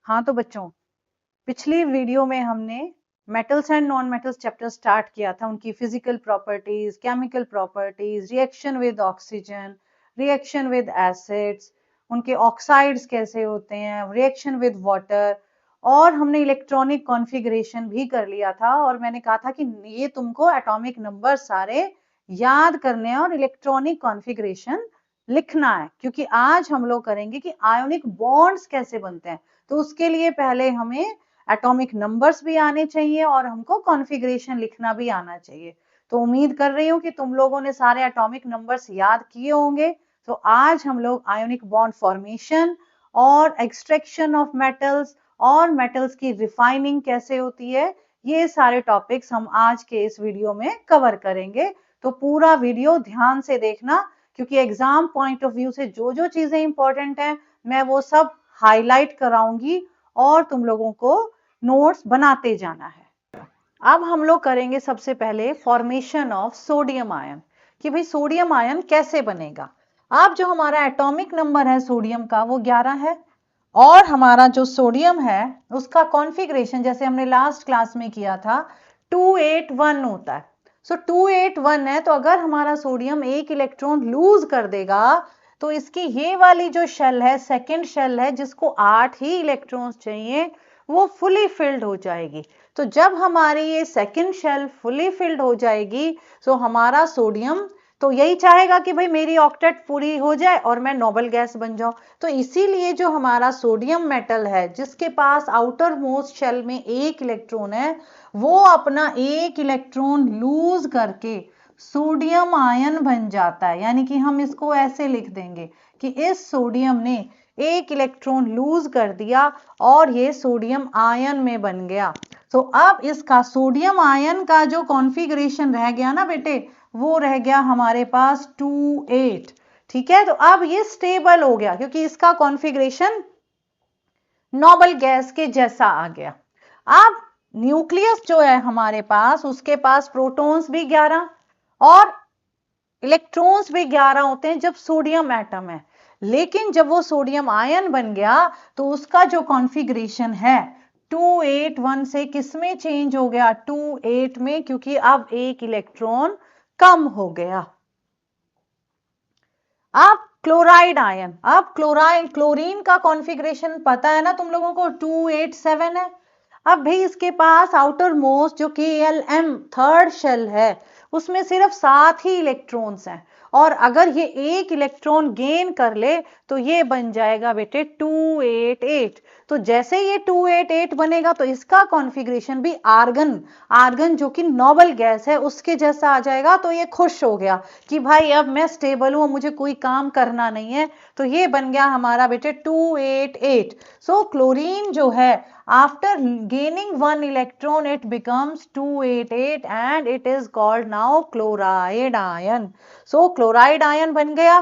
हाँ तो बच्चों, पिछली वीडियो में हमने metals and non metals chapter start किया था। उनकी physical properties, chemical properties, reaction with oxygen, reaction with acids, उनके ऑक्साइड्स कैसे होते हैं, रिएक्शन विद वाटर, और हमने इलेक्ट्रॉनिक कॉन्फ़िगरेशन भी कर लिया था। और मैंने कहा था कि ये तुमको एटॉमिक नंबर सारे याद करने हैं और इलेक्ट्रॉनिक कॉन्फ़िगरेशन लिखना है, क्योंकि आज हम लोग करेंगे कि आयोनिक बॉन्ड्स कैसे बनते हैं। तो उसके लिए पहले हमें एटॉमिक नंबर्स भी आने चाहिए और हमको कॉन्फ़िगरेशन लिखना भी आना चाहिए। तो उम्मीद कर रही हूँ कि तुम लोगों ने सारे एटॉमिक नंबर्स याद किए होंगे। तो आज हम लोग आयोनिक बॉन्ड फॉर्मेशन और एक्सट्रैक्शन ऑफ मेटल्स और मेटल्स की रिफाइनिंग कैसे होती है, ये सारे टॉपिक्स हम आज के इस वीडियो में कवर करेंगे। तो पूरा वीडियो ध्यान से देखना, क्योंकि एग्जाम पॉइंट ऑफ व्यू से जो जो चीजें इंपॉर्टेंट हैं मैं वो सब हाईलाइट कराऊंगी और तुम लोगों को नोट्स बनाते जाना है। अब हम लोग करेंगे सबसे पहले फॉर्मेशन ऑफ सोडियम आयन, कि भाई सोडियम आयन कैसे बनेगा। अब जो हमारा एटॉमिक नंबर है सोडियम का वो 11 है, और हमारा जो सोडियम है उसका कॉन्फ़िगरेशन जैसे हमने लास्ट क्लास में किया था 281 होता है। सो 281 है, तो अगर हमारा सोडियम एक इलेक्ट्रॉन लूज कर देगा तो इसकी ये वाली जो शेल है, सेकेंड शेल है, जिसको 8 ही इलेक्ट्रॉन्स चाहिए, वो फुली फिल्ड हो जाएगी। तो जब हमारी ये सेकेंड शेल फुली फिल्ड हो जाएगी तो हमारा सोडियम तो यही चाहेगा कि भाई मेरी ऑक्टेट पूरी हो जाए और मैं नोबल गैस बन जाऊं। तो इसीलिए जो हमारा सोडियम मेटल है जिसके पास आउटर मोस्ट शेल में एक इलेक्ट्रॉन है, वो अपना एक इलेक्ट्रॉन लूज करके सोडियम आयन बन जाता है। यानी कि हम इसको ऐसे लिख देंगे कि इस सोडियम ने एक इलेक्ट्रॉन लूज कर दिया और ये सोडियम आयन में बन गया। तो अब इसका सोडियम आयन का जो कॉन्फ़िगरेशन रह गया ना बेटे, वो रह गया हमारे पास 2,8। ठीक है, तो अब ये स्टेबल हो गया क्योंकि इसका कॉन्फ़िगरेशन नोबल गैस के जैसा आ गया। अब न्यूक्लियस जो है हमारे पास, उसके पास प्रोटॉन्स भी 11 और इलेक्ट्रॉन्स भी 11 होते हैं जब सोडियम एटम है। लेकिन जब वो सोडियम आयन बन गया तो उसका जो कॉन्फ़िगरेशन है 281 से किस में चेंज हो गया, 28 में, क्योंकि अब एक इलेक्ट्रॉन कम हो गया। अब क्लोराइड आयन, अब क्लोरीन का कॉन्फ़िगरेशन पता है ना तुम लोगों को, 287 है। अब भाई इसके पास आउटर मोस्ट जो KLM थर्ड शेल है उसमें सिर्फ 7 ही इलेक्ट्रॉन्स हैं, और अगर ये एक इलेक्ट्रॉन गेन कर ले तो ये बन जाएगा बेटे 288। तो जैसे ये 288 बनेगा तो इसका कॉन्फ़िगरेशन भी आर्गन जो कि नोबल गैस है उसके जैसा आ जाएगा। तो ये खुश हो गया कि भाई अब मैं स्टेबल हूं, मुझे कोई काम करना नहीं है। तो ये बन गया हमारा बेटे 288। सो क्लोरीन जो है, after gaining one electron it becomes 288 and it is called now chloride ion. So chloride ion बन गया।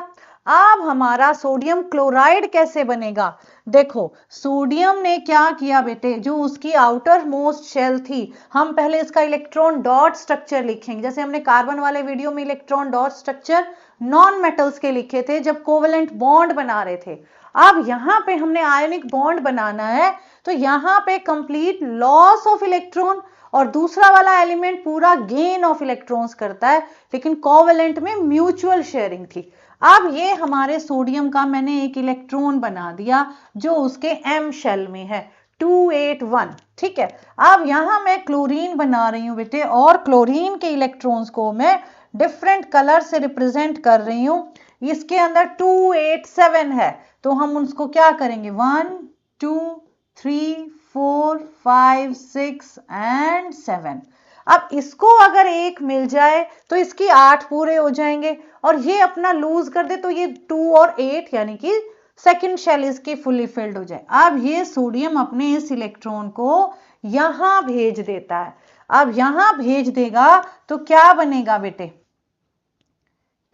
अब हमारा सोडियम क्लोराइड कैसे बनेगा, देखो सोडियम ने क्या किया बेटे, जो उसकी आउटर मोस्ट शेल थी, हम पहले इसका इलेक्ट्रॉन डॉट स्ट्रक्चर लिखेंगे जैसे हमने कार्बन वाले वीडियो में electron dot structure non metals के लिखे थे जब कोवेलेंट बॉन्ड बना रहे थे। अब यहां पे हमने आयनिक बॉन्ड बनाना है, तो यहां पे कंप्लीट लॉस ऑफ इलेक्ट्रॉन और दूसरा वाला एलिमेंट पूरा गेन ऑफ इलेक्ट्रॉन्स करता है, लेकिन कोवेलेंट में म्यूचुअल शेयरिंग थी। अब ये हमारे सोडियम का मैंने एक इलेक्ट्रॉन बना दिया जो उसके M शेल में है 281। ठीक है, अब यहां मैं क्लोरीन बना रही हूं बेटे, और क्लोरीन के इलेक्ट्रॉन्स को मैं डिफरेंट कलर से रिप्रेजेंट कर रही हूं। इसके अंदर 287 है, तो हम उसको क्या करेंगे, 1 2 3 4 5 6 एंड 7। अब इसको अगर एक मिल जाए तो इसकी 8 पूरे हो जाएंगे, और ये अपना लूज कर दे तो ये 2 और 8 यानी कि सेकंड शेल इसकी फुली फिल्ड हो जाए। अब ये सोडियम अपने इस इलेक्ट्रॉन को यहां भेज देता है। अब यहां भेज देगा तो क्या बनेगा बेटे,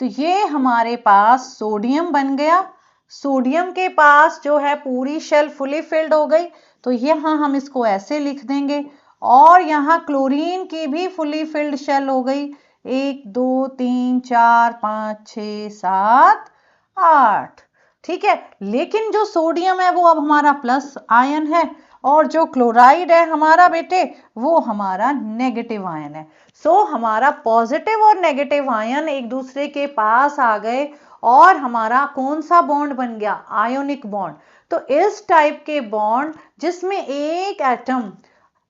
तो ये हमारे पास सोडियम बन गया। सोडियम के पास जो है पूरी शेल फुली फिल्ड हो गई, तो यहां हम इसको ऐसे लिख देंगे, और यहां क्लोरीन की भी फुली फिल्ड शेल हो गई, 1 2 3 4 5 6 7 8। ठीक है। लेकिन जो सोडियम है वो अब हमारा प्लस आयन है, और जो क्लोराइड है हमारा बेटे वो हमारा नेगेटिव आयन है। सो हमारा पॉजिटिव और नेगेटिव आयन एक दूसरे के पास आ गए, और हमारा कौन सा बॉन्ड बन गया, आयोनिक बॉन्ड। तो इस टाइप के बॉन्ड जिसमें एक एटम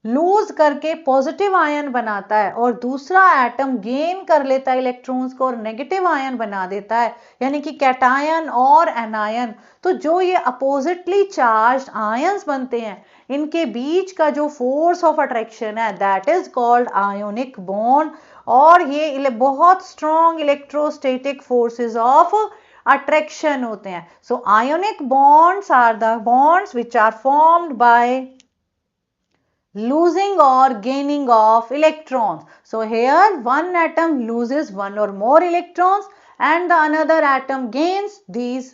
लूज करके पॉजिटिव आयन बनाता है और दूसरा एटम गेन कर लेता है इलेक्ट्रॉन्स को और नेगेटिव आयन बना देता है, यानी कि कैटायन और एनायन। तो जो ये अपोजिटली चार्ज आयंस बनते हैं, इनके बीच का जो फोर्स ऑफ अट्रैक्शन है that is called ionic bond. और ये बहुत strong electrostatic forces of attraction होते हैं। So ionic bonds are the bonds which are formed by losing or gaining of electrons. So here one atom loses one or more electrons and the another atom gains these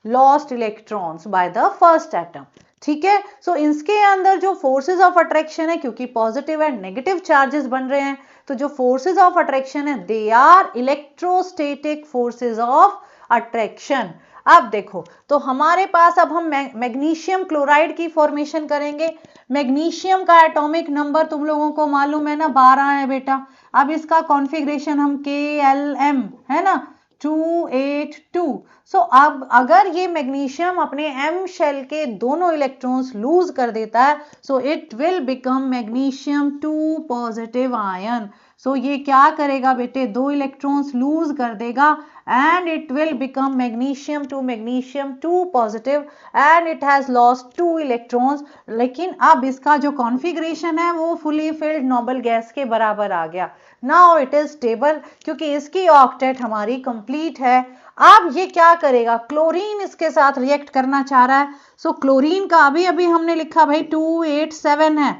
lost electrons by the first atom. ठीक है। सो इसके अंदर जो forces of attraction है, क्योंकि positive and negative charges बन रहे हैं, तो जो फोर्सेस ऑफ अट्रैक्शन है they are electrostatic forces of attraction. अब देखो, तो हमारे पास अब हम मैग्नीशियम क्लोराइड की फॉर्मेशन करेंगे। मैग्नीशियम का एटॉमिक नंबर तुम लोगों को मालूम है ना, 12 है बेटा। अब इसका कॉन्फ़िगरेशन हम KLm है ना 282। सो अब अगर ये मैग्नीशियम अपने M शेल के दोनों इलेक्ट्रॉन्स लूज कर देता है, so it will become magnesium 2 positive ion. So ये क्या करेगा बेटे, 2 इलेक्ट्रॉन्स लूज कर देगा and it will become magnesium 2 positive and it has lost 2 electrons। लेकिन अब इसका जो कॉन्फ़िगरेशन है वो फुली फिल्ड नोबल गैस के बराबर आ गया। नाउ इट इज स्टेबल, क्योंकि इसकी ऑक्टेट हमारी कंप्लीट है। अब ये क्या करेगा, क्लोरीन इसके साथ रिएक्ट करना चाह रहा है। सो क्लोरीन का अभी अभी हमने लिखा भाई 287 है।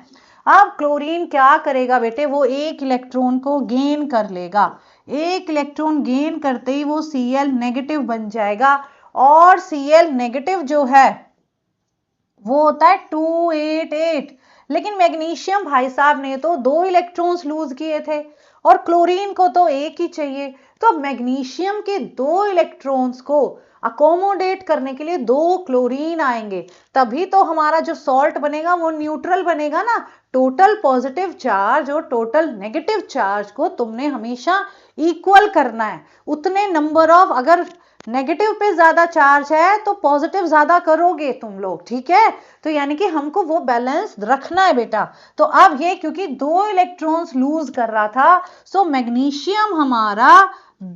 अब क्लोरीन क्या करेगा बेटे, वो एक इलेक्ट्रॉन को गेन कर लेगा। एक इलेक्ट्रॉन गेन करते ही वो Cl नेगेटिव बन जाएगा, और Cl नेगेटिव जो है वो होता है 288। लेकिन मैग्नीशियम भाई साहब ने तो 2 इलेक्ट्रॉन्स लूज किए थे और क्लोरीन को तो एक ही चाहिए। तो मैग्नीशियम के 2 इलेक्ट्रॉन्स को अकोमोडेट करने के लिए 2 क्लोरीन आएंगे, तभी तो हमारा जो सॉल्ट बनेगा वो न्यूट्रल बनेगा ना। टोटल पॉजिटिव चार्ज और टोटल नेगेटिव चार्ज को तुमने हमेशा इक्वल करना है। उतने नंबर ऑफ, अगर नेगेटिव पे ज्यादा चार्ज है तो पॉजिटिव ज्यादा करोगे तुम लोग, ठीक है। तो यानी कि हमको वो बैलेंस रखना है बेटा। तो अब ये क्योंकि 2 इलेक्ट्रॉन्स लूज कर रहा था, सो मैग्नीशियम हमारा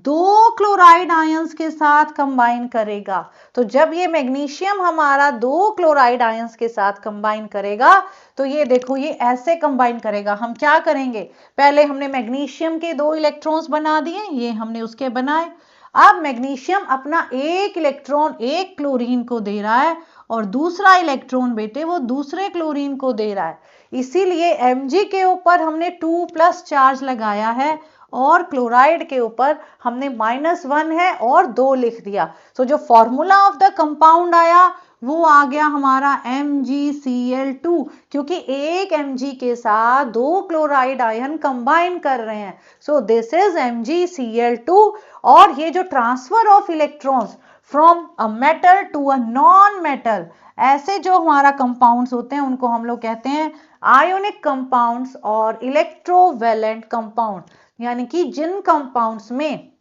2 क्लोराइड आयंस के साथ कंबाइन करेगा। तो जब ये मैग्नीशियम हमारा 2 क्लोराइड आयंस के साथ कंबाइन करेगा, तो ये देखो ये ऐसे कंबाइन करेगा। हम क्या करेंगे, पहले हमने मैग्नीशियम के 2 इलेक्ट्रॉन्स बना दिए, ये हमने उसके बनाए। अब मैग्नीशियम अपना एक इलेक्ट्रॉन एक क्लोरीन को दे रहा है और दूसरा इलेक्ट्रॉन बेटे वो दूसरे क्लोरीन को दे रहा है। इसीलिए Mg के ऊपर हमने 2+ चार्ज लगाया है और क्लोराइड के ऊपर हमने -1 है और 2 लिख दिया। सो जो फॉर्मूला ऑफ द कंपाउंड आया वो आ गया हमारा MgCl2, क्योंकि एक Mg के साथ 2 क्लोराइड आयन कंबाइन कर रहे हैं। So this is MgCl2। और ये जो transfer of electrons from a metal to a non metal, ऐसे जो हमारा कंपाउंड्स होते हैं उनको हम लोग कहते हैं आयोनिक कंपाउंड्स और इलेक्ट्रोवैलेंट कंपाउंड। यानी कि जिन कंपाउंड्स में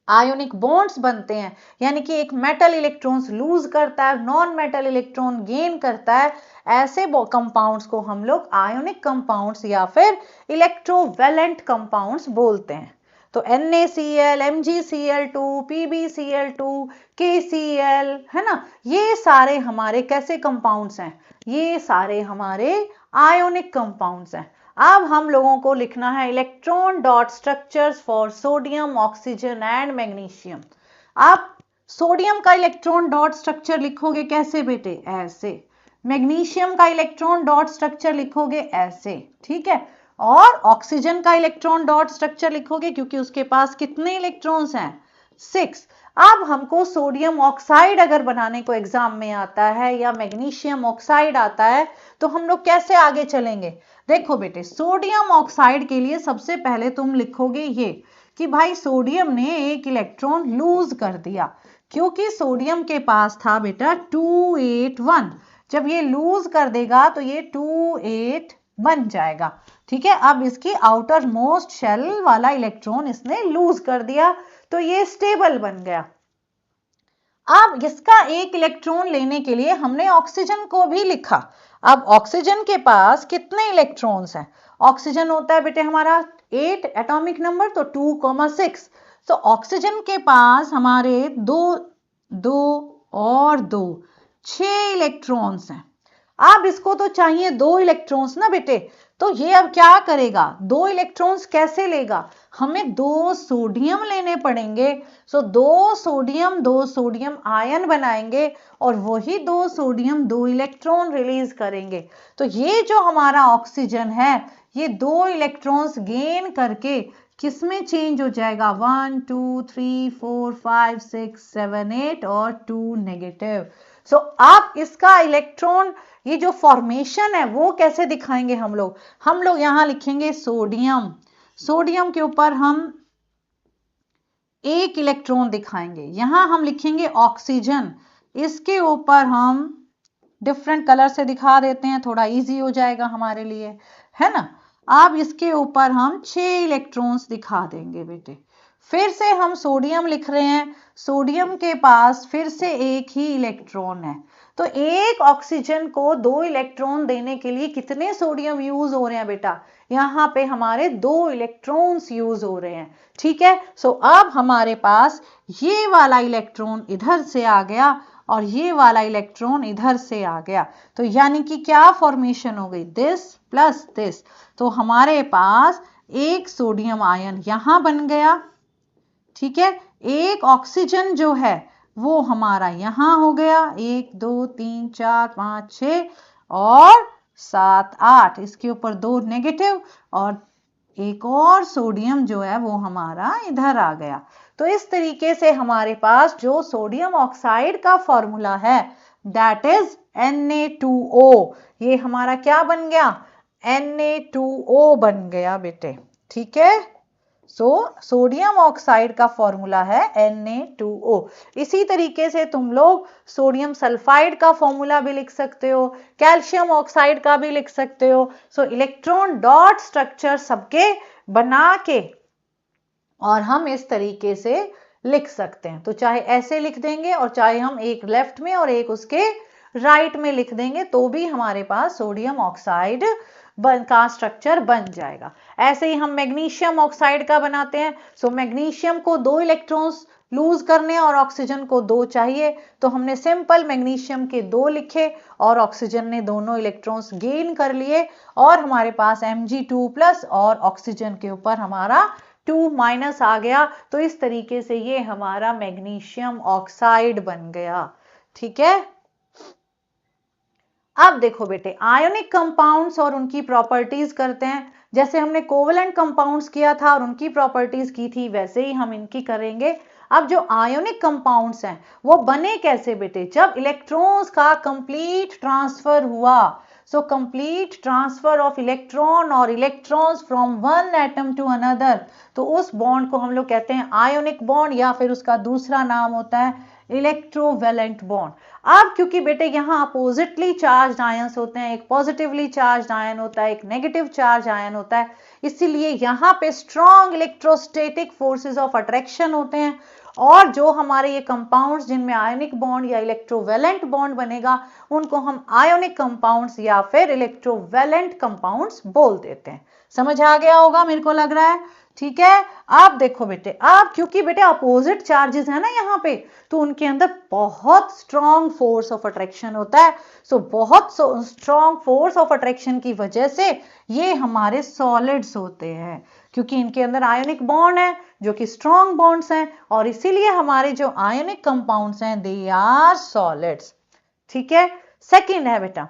आयोनिक बॉन्ड्स बनते हैं, यानी कि एक मेटल इलेक्ट्रॉन्स लूज करता है, नॉन मेटल इलेक्ट्रॉन गेन करता है, ऐसे कंपाउंड्स को हम लोग आयोनिक कंपाउंड्स या फिर इलेक्ट्रोवैलेंट कंपाउंड्स बोलते हैं। तो NaCl, MgCl2, PbCl2, KCl, है ना, ये सारे हमारे कैसे कंपाउंड्स हैं, ये सारे हमारे आयोनिक कंपाउंड्स हैं। अब हम लोगों को लिखना है electron dot structures for sodium, oxygen and magnesium. आप सोडियम का इलेक्ट्रॉन डॉट स्ट्रक्चर लिखोगे कैसे बेटे, ऐसे। मैग्नीशियम का इलेक्ट्रॉन डॉट स्ट्रक्चर लिखोगे ऐसे, ठीक है। और ऑक्सीजन का इलेक्ट्रॉन डॉट स्ट्रक्चर लिखोगे क्योंकि उसके पास कितने इलेक्ट्रॉन्स हैं, 6। अब हमको सोडियम ऑक्साइड अगर बनाने को एग्जाम में आता है या मैग्नीशियम ऑक्साइड आता है, तो हम लोग कैसे आगे चलेंगे। देखो बेटे, सोडियम ऑक्साइड के लिए सबसे पहले तुम लिखोगे ये कि भाई सोडियम ने एक इलेक्ट्रॉन लूज कर दिया। क्योंकि सोडियम के पास था बेटा 281, जब ये लूज कर देगा तो ये 28 बन जाएगा। ठीक है, अब इसकी आउटर मोस्ट शेल वाला इलेक्ट्रॉन इसने लूज कर दिया तो ये स्टेबल बन गया। अब इसका एक इलेक्ट्रॉन लेने के लिए हमने ऑक्सीजन को भी लिखा। अब ऑक्सीजन के पास कितने इलेक्ट्रॉन्स हैं? ऑक्सीजन होता है बेटे हमारा 8 एटॉमिक नंबर, तो 2,6। तो ऑक्सीजन के पास हमारे 2 2 और 2 6 इलेक्ट्रॉन्स हैं। अब इसको तो चाहिए 2 इलेक्ट्रॉन्स ना बेटे, तो ये अब क्या करेगा? 2 इलेक्ट्रॉन्स कैसे लेगा? हमें 2 सोडियम लेने पड़ेंगे। सो 2 सोडियम आयन बनाएंगे और वही 2 सोडियम 2 इलेक्ट्रॉन रिलीज करेंगे। तो ये जो हमारा ऑक्सीजन है ये 2 इलेक्ट्रॉन्स गेन करके किसमें चेंज हो जाएगा? 1 2 3 4 5 6 7 8 और 2 नेगेटिव। सो आप इसका इलेक्ट्रॉन ये जो फॉर्मेशन है वो कैसे दिखाएंगे हम लोग यहां लिखेंगे सोडियम। सोडियम के ऊपर हम एक इलेक्ट्रॉन दिखाएंगे। यहां हम लिखेंगे ऑक्सीजन, इसके ऊपर हम डिफरेंट कलर से दिखा देते हैं, थोड़ा इजी हो जाएगा हमारे लिए, है ना। अब इसके ऊपर हम 6 इलेक्ट्रॉन्स दिखा देंगे बेटे। फिर से हम सोडियम लिख रहे हैं, सोडियम के पास फिर से एक ही इलेक्ट्रॉन है। तो एक ऑक्सीजन को 2 इलेक्ट्रॉन देने के लिए कितने सोडियम यूज हो रहे हैं बेटा? यहाँ पे हमारे 2 इलेक्ट्रॉन्स यूज हो रहे हैं। ठीक है, सो अब हमारे पास ये वाला इलेक्ट्रॉन इधर से आ गया और ये वाला इलेक्ट्रॉन इधर से आ गया, तो यानी कि क्या फॉर्मेशन हो गई? This plus this. तो हमारे पास एक सोडियम आयन यहां बन गया। ठीक है, एक ऑक्सीजन जो है वो हमारा यहां हो गया, 1 2 3 4 5 6 और 7 8, इसके ऊपर 2 नेगेटिव और एक और सोडियम जो है वो हमारा इधर आ गया। तो इस तरीके से हमारे पास जो सोडियम ऑक्साइड का फॉर्मूला है दैट इज Na2O। ये हमारा क्या बन गया? Na2O बन गया बेटे। ठीक है, सोडियम ऑक्साइड का फॉर्मूला है Na2O। इसी तरीके से तुम लोग सोडियम सल्फाइड का फॉर्मूला भी लिख सकते हो, कैल्शियम ऑक्साइड का भी लिख सकते हो। इलेक्ट्रॉन डॉट स्ट्रक्चर सबके बना के और हम इस तरीके से लिख सकते हैं। तो चाहे ऐसे लिख देंगे और चाहे हम एक लेफ्ट में और एक उसके राइट में लिख देंगे तो भी हमारे पास सोडियम ऑक्साइड का स्ट्रक्चर बन जाएगा। ऐसे ही हम मैग्नीशियम ऑक्साइड का बनाते हैं। मैग्नीशियम को 2 इलेक्ट्रॉन्स लूज करने और ऑक्सीजन को 2 चाहिए, तो हमने सिंपल मैग्नीशियम के 2 लिखे और ऑक्सीजन ने दोनों इलेक्ट्रॉन्स गेन कर लिए और हमारे पास Mg2+ और ऑक्सीजन के ऊपर हमारा 2- आ गया। तो इस तरीके से ये हमारा मैग्नीशियम ऑक्साइड बन गया। ठीक है, अब देखो बेटे आयोनिक कंपाउंड्स और उनकी प्रॉपर्टीज करते हैं। जैसे हमने कोवेलेंट कंपाउंड्स किया था और उनकी प्रॉपर्टीज की थी, वैसे ही हम इनकी करेंगे। अब जो आयोनिक कंपाउंड्स हैं वो बने कैसे बेटे? जब इलेक्ट्रॉन्स का कंप्लीट ट्रांसफर हुआ। कंप्लीट ट्रांसफर ऑफ इलेक्ट्रॉन और electrons from one atom to another, तो उस बॉन्ड को हम लोग कहते हैं आयोनिक बॉन्ड, या फिर उसका दूसरा नाम होता है इलेक्ट्रोवैलेंट बॉन्ड। अब क्योंकि बेटे यहाँ अपोजिटली चार्ज आयंस होते हैं, एक पॉजिटिवली चार्ज आयन होता है, एक नेगेटिव चार्ज आयन होता है, इसीलिए यहाँ पे strong electrostatic forces of attraction होते हैं। और जो हमारे ये कंपाउंड्स जिनमें आयोनिक बॉन्ड या इलेक्ट्रोवैलेंट बॉन्ड बनेगा उनको हम आयोनिक कंपाउंड्स या फिर इलेक्ट्रोवैलेंट कंपाउंड्स बोल देते हैं। समझ आ गया होगा मेरे को लग रहा है। ठीक है, आप देखो बेटे, आप क्योंकि बेटे अपोजिट चार्जेस है ना यहाँ पे, तो उनके अंदर बहुत स्ट्रॉन्ग फोर्स ऑफ अट्रैक्शन होता है। बहुत स्ट्रॉन्ग फोर्स ऑफ अट्रैक्शन की वजह से ये हमारे सॉलिड्स होते हैं, क्योंकि इनके अंदर आयोनिक बॉन्ड है जो कि स्ट्रॉन्ग बॉन्ड्स हैं, और इसीलिए हमारे जो आयोनिक कंपाउंड्स हैं दे आर सॉलिड्स। ठीक है, सेकंड है बेटा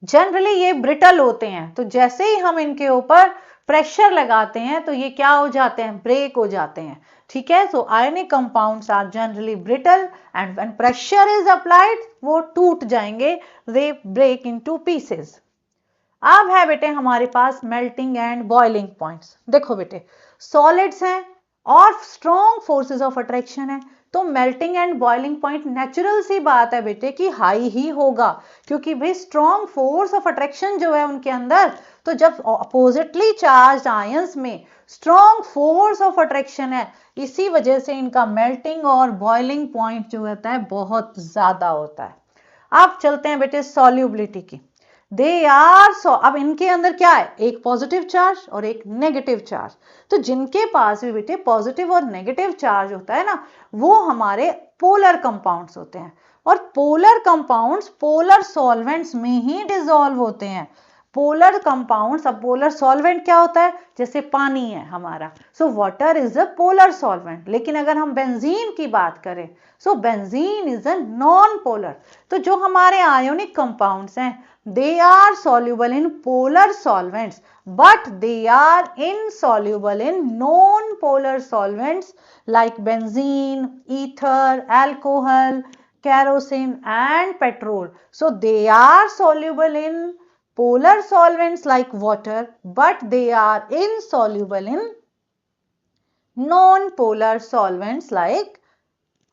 जनरली ये ब्रिटल होते हैं, तो जैसे ही हम इनके ऊपर प्रेशर लगाते हैं तो ये क्या हो जाते हैं? ब्रेक हो जाते हैं। ठीक है, so ionic compounds are generally brittle and when pressure is applied वो टूट जाएंगे, दे ब्रेक इनटू पीसेस। अब है बेटे हमारे पास मेल्टिंग एंड बॉइलिंग पॉइंट्स। देखो बेटे सॉलिड्स हैं और स्ट्रॉन्ग फोर्सेस ऑफ अट्रैक्शन है, तो melting and boiling point natural सी बात है बेटे कि हाई ही होगा, क्योंकि भाई स्ट्रॉन्ग फोर्स ऑफ अट्रैक्शन जो है उनके अंदर, तो जब अपोजिटली चार्ज आयंस में स्ट्रॉन्ग फोर्स ऑफ अट्रैक्शन है, इसी वजह से इनका मेल्टिंग और बॉइलिंग पॉइंट जो होता है बहुत ज्यादा होता है। अब चलते हैं बेटे सॉल्युबिलिटी की। दे आर सो, अब इनके अंदर क्या है, एक पॉजिटिव चार्ज और एक नेगेटिव चार्ज। तो जिनके पास भी बेटे पॉजिटिव और नेगेटिव चार्ज होता है ना, वो हमारे पोलर कंपाउंड्स होते हैं। और पोलर कंपाउंड्स पोलर सॉल्वेंट्स में ही डिसॉल्व होते हैं। पोलर कंपाउंड्स, अब पोलर सॉल्वेंट क्या होता है, जैसे पानी है हमारा, so water is a polar solvent. लेकिन अगर हम बेंजीन की बात करें, सो benzene is a non polar. तो जो हमारे आयोनिक कंपाउंड्स हैं, they are soluble in polar solvents, but they are insoluble in non-polar solvents like benzene, ether, alcohol, kerosene and petrol. So they are soluble in polar solvents like water, but they are insoluble in non-polar solvents like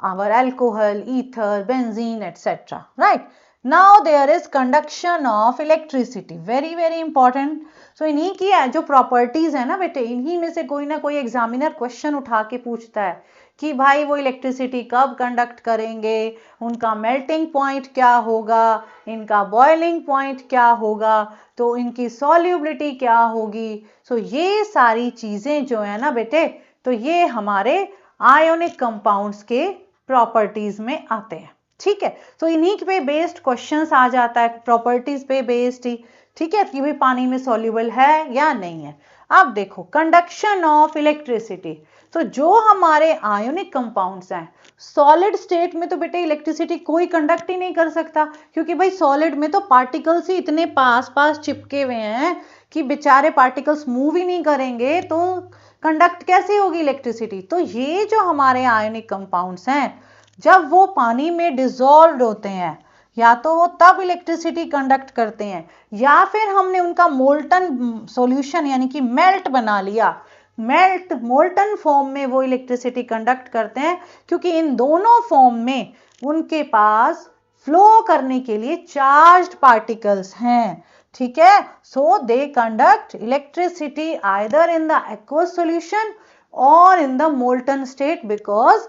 our alcohol, ether, benzene, etc. Right? Now there is conduction of electricity. Very very important. So इन्हीं की जो properties है ना बेटे, इन्हीं में से कोई ना कोई एग्जामिनर क्वेश्चन उठा के पूछता है कि भाई वो इलेक्ट्रिसिटी कब कंडक्ट करेंगे, उनका मेल्टिंग पॉइंट क्या होगा, इनका बॉइलिंग पॉइंट क्या होगा, तो इनकी सॉल्युबिलिटी क्या होगी। सो ये सारी चीजें जो है ना बेटे, तो ये हमारे आयोनिक कंपाउंड्स के प्रॉपर्टीज में आते हैं। ठीक है, तो इन्हीं पे बेस्ड क्वेश्चंस आ जाता है, प्रॉपर्टीज पे बेस्ड ही। ठीक है, कि भाई पानी में सॉल्युबल है या नहीं है। अब देखो कंडक्शन ऑफ इलेक्ट्रिसिटी, तो जो हमारे आयोनिक कंपाउंड्स हैं, सॉलिड स्टेट में तो बेटे इलेक्ट्रिसिटी कोई कंडक्ट ही नहीं कर सकता, क्योंकि भाई सॉलिड में तो पार्टिकल्स ही इतने पास पास चिपके हुए हैं कि बेचारे पार्टिकल्स मूव ही नहीं करेंगे, तो कंडक्ट कैसे होगी इलेक्ट्रिसिटी। तो ये जो हमारे आयोनिक कंपाउंड्स हैं, जब वो पानी में डिसॉल्व होते हैं, या तो वो तब इलेक्ट्रिसिटी कंडक्ट करते हैं, या फिर हमने उनका मोल्टन सॉल्यूशन यानी कि मेल्ट बना लिया, मेल्ट मोल्टन फॉर्म में वो इलेक्ट्रिसिटी कंडक्ट करते हैं, क्योंकि इन दोनों फॉर्म में उनके पास फ्लो करने के लिए चार्ज्ड पार्टिकल्स हैं। ठीक है, so they conduct electricity either in the aqueous solution or in the molten state because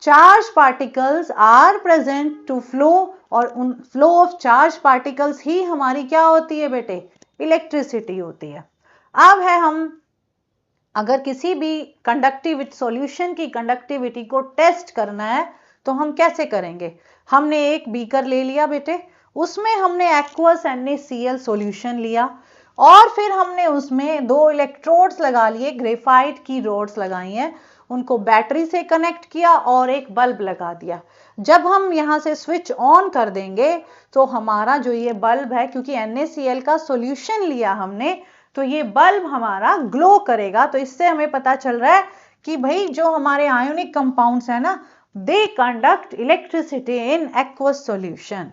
charged particles are present to flow, और उन फ्लो ऑफ चार्ज पार्टिकल्स ही हमारी क्या होती है बेटे, इलेक्ट्रिसिटी होती है। अब है हम अगर किसी भी कंडक्टिव सॉल्यूशन की कंडक्टिविटी को टेस्ट करना है, तो हम कैसे करेंगे। हमने एक बीकर ले लिया बेटे, उसमें हमने एक्वस NaCl सॉल्यूशन लिया, और फिर हमने उसमें 2 इलेक्ट्रोड्स लगा लिए, ग्रेफाइट की रोड्स लगाई हैं, उनको बैटरी से कनेक्ट किया और एक बल्ब लगा दिया। जब हम यहाँ से स्विच ऑन कर देंगे, तो हमारा जो ये बल्ब है, क्योंकि NaCl का सॉल्यूशन लिया हमने, तो ये बल्ब हमारा ग्लो करेगा। तो इससे हमें पता चल रहा है कि भाई जो हमारे आयोनिक कंपाउंड्स है ना, दे conduct electricity in aqueous solution.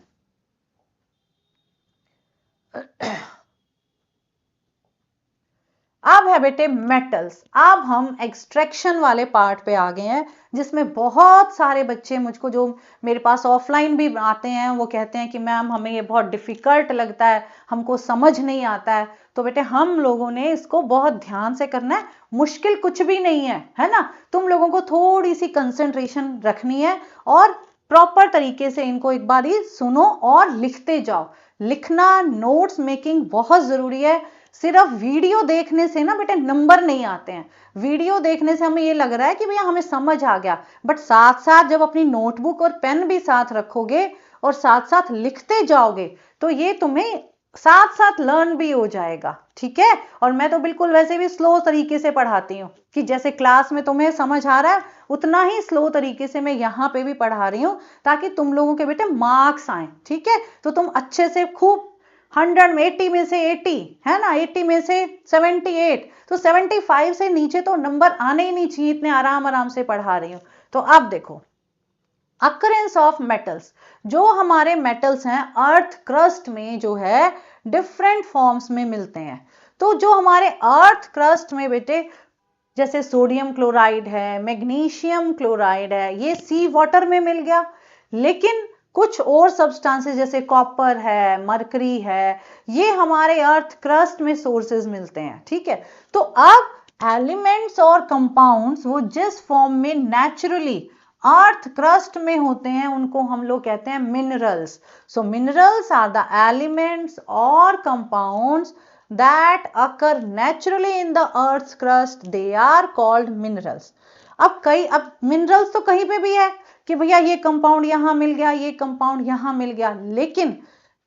अब है बेटे मेटल्स। अब हम एक्सट्रैक्शन वाले पार्ट पे आ गए हैं, जिसमें बहुत सारे बच्चे मुझको जो मेरे पास ऑफलाइन भी आते हैं, वो कहते हैं कि मैम हमें ये बहुत डिफिकल्ट लगता है, हमको समझ नहीं आता है। तो बेटे हम लोगों ने इसको बहुत ध्यान से करना है, मुश्किल कुछ भी नहीं है ना। तुम लोगों को थोड़ी सी कंसंट्रेशन रखनी है और प्रॉपर तरीके से इनको एक बार ही सुनो और लिखते जाओ। लिखना, नोट्स मेकिंग बहुत जरूरी है। सिर्फ वीडियो देखने से ना बेटे नंबर नहीं आते हैं। वीडियो देखने से हमें ये लग रहा है कि भैया हमें समझ आ गया, बट साथ साथ जब अपनी नोटबुक और पेन भी साथ रखोगे और साथ साथ लिखते जाओगे, तो ये तुम्हें साथ साथ लर्न भी हो जाएगा। ठीक है, और मैं तो बिल्कुल वैसे भी स्लो तरीके से पढ़ाती हूँ, कि जैसे क्लास में तुम्हें समझ आ रहा है, उतना ही स्लो तरीके से मैं यहाँ पे भी पढ़ा रही हूँ, ताकि तुम लोगों के बेटे मार्क्स आए। ठीक है, तो तुम अच्छे से खूब 100 में 80 में से 80 है ना, 80 में से 78, तो 75 से नीचे तो नंबर आने ही नहीं चाहिए, इतने आराम आराम से पढ़ा रही हूँ। तो अब देखो अकरेंस ऑफ मेटल्स, जो हमारे मेटल्स हैं अर्थ क्रस्ट में जो है डिफरेंट फॉर्म्स में मिलते हैं। तो जो हमारे अर्थ क्रस्ट में बेटे जैसे सोडियम क्लोराइड है, मैग्नीशियम क्लोराइड है, ये सी वाटर में मिल गया। लेकिन कुछ और सब्सटेंसेस जैसे कॉपर है, मरकरी है, ये हमारे अर्थ क्रस्ट में सोर्सेज मिलते हैं। ठीक है, तो अब एलिमेंट्स और कंपाउंड्स वो जिस फॉर्म में नेचुरली अर्थ क्रस्ट में होते हैं उनको हम लोग कहते हैं minerals. So minerals are the elements और compounds that occur naturally in the earth's crust, they are called minerals। अब मिनरल्स तो कहीं पे भी है कि भैया ये कंपाउंड यहां मिल गया, ये कंपाउंड यहां मिल गया, लेकिन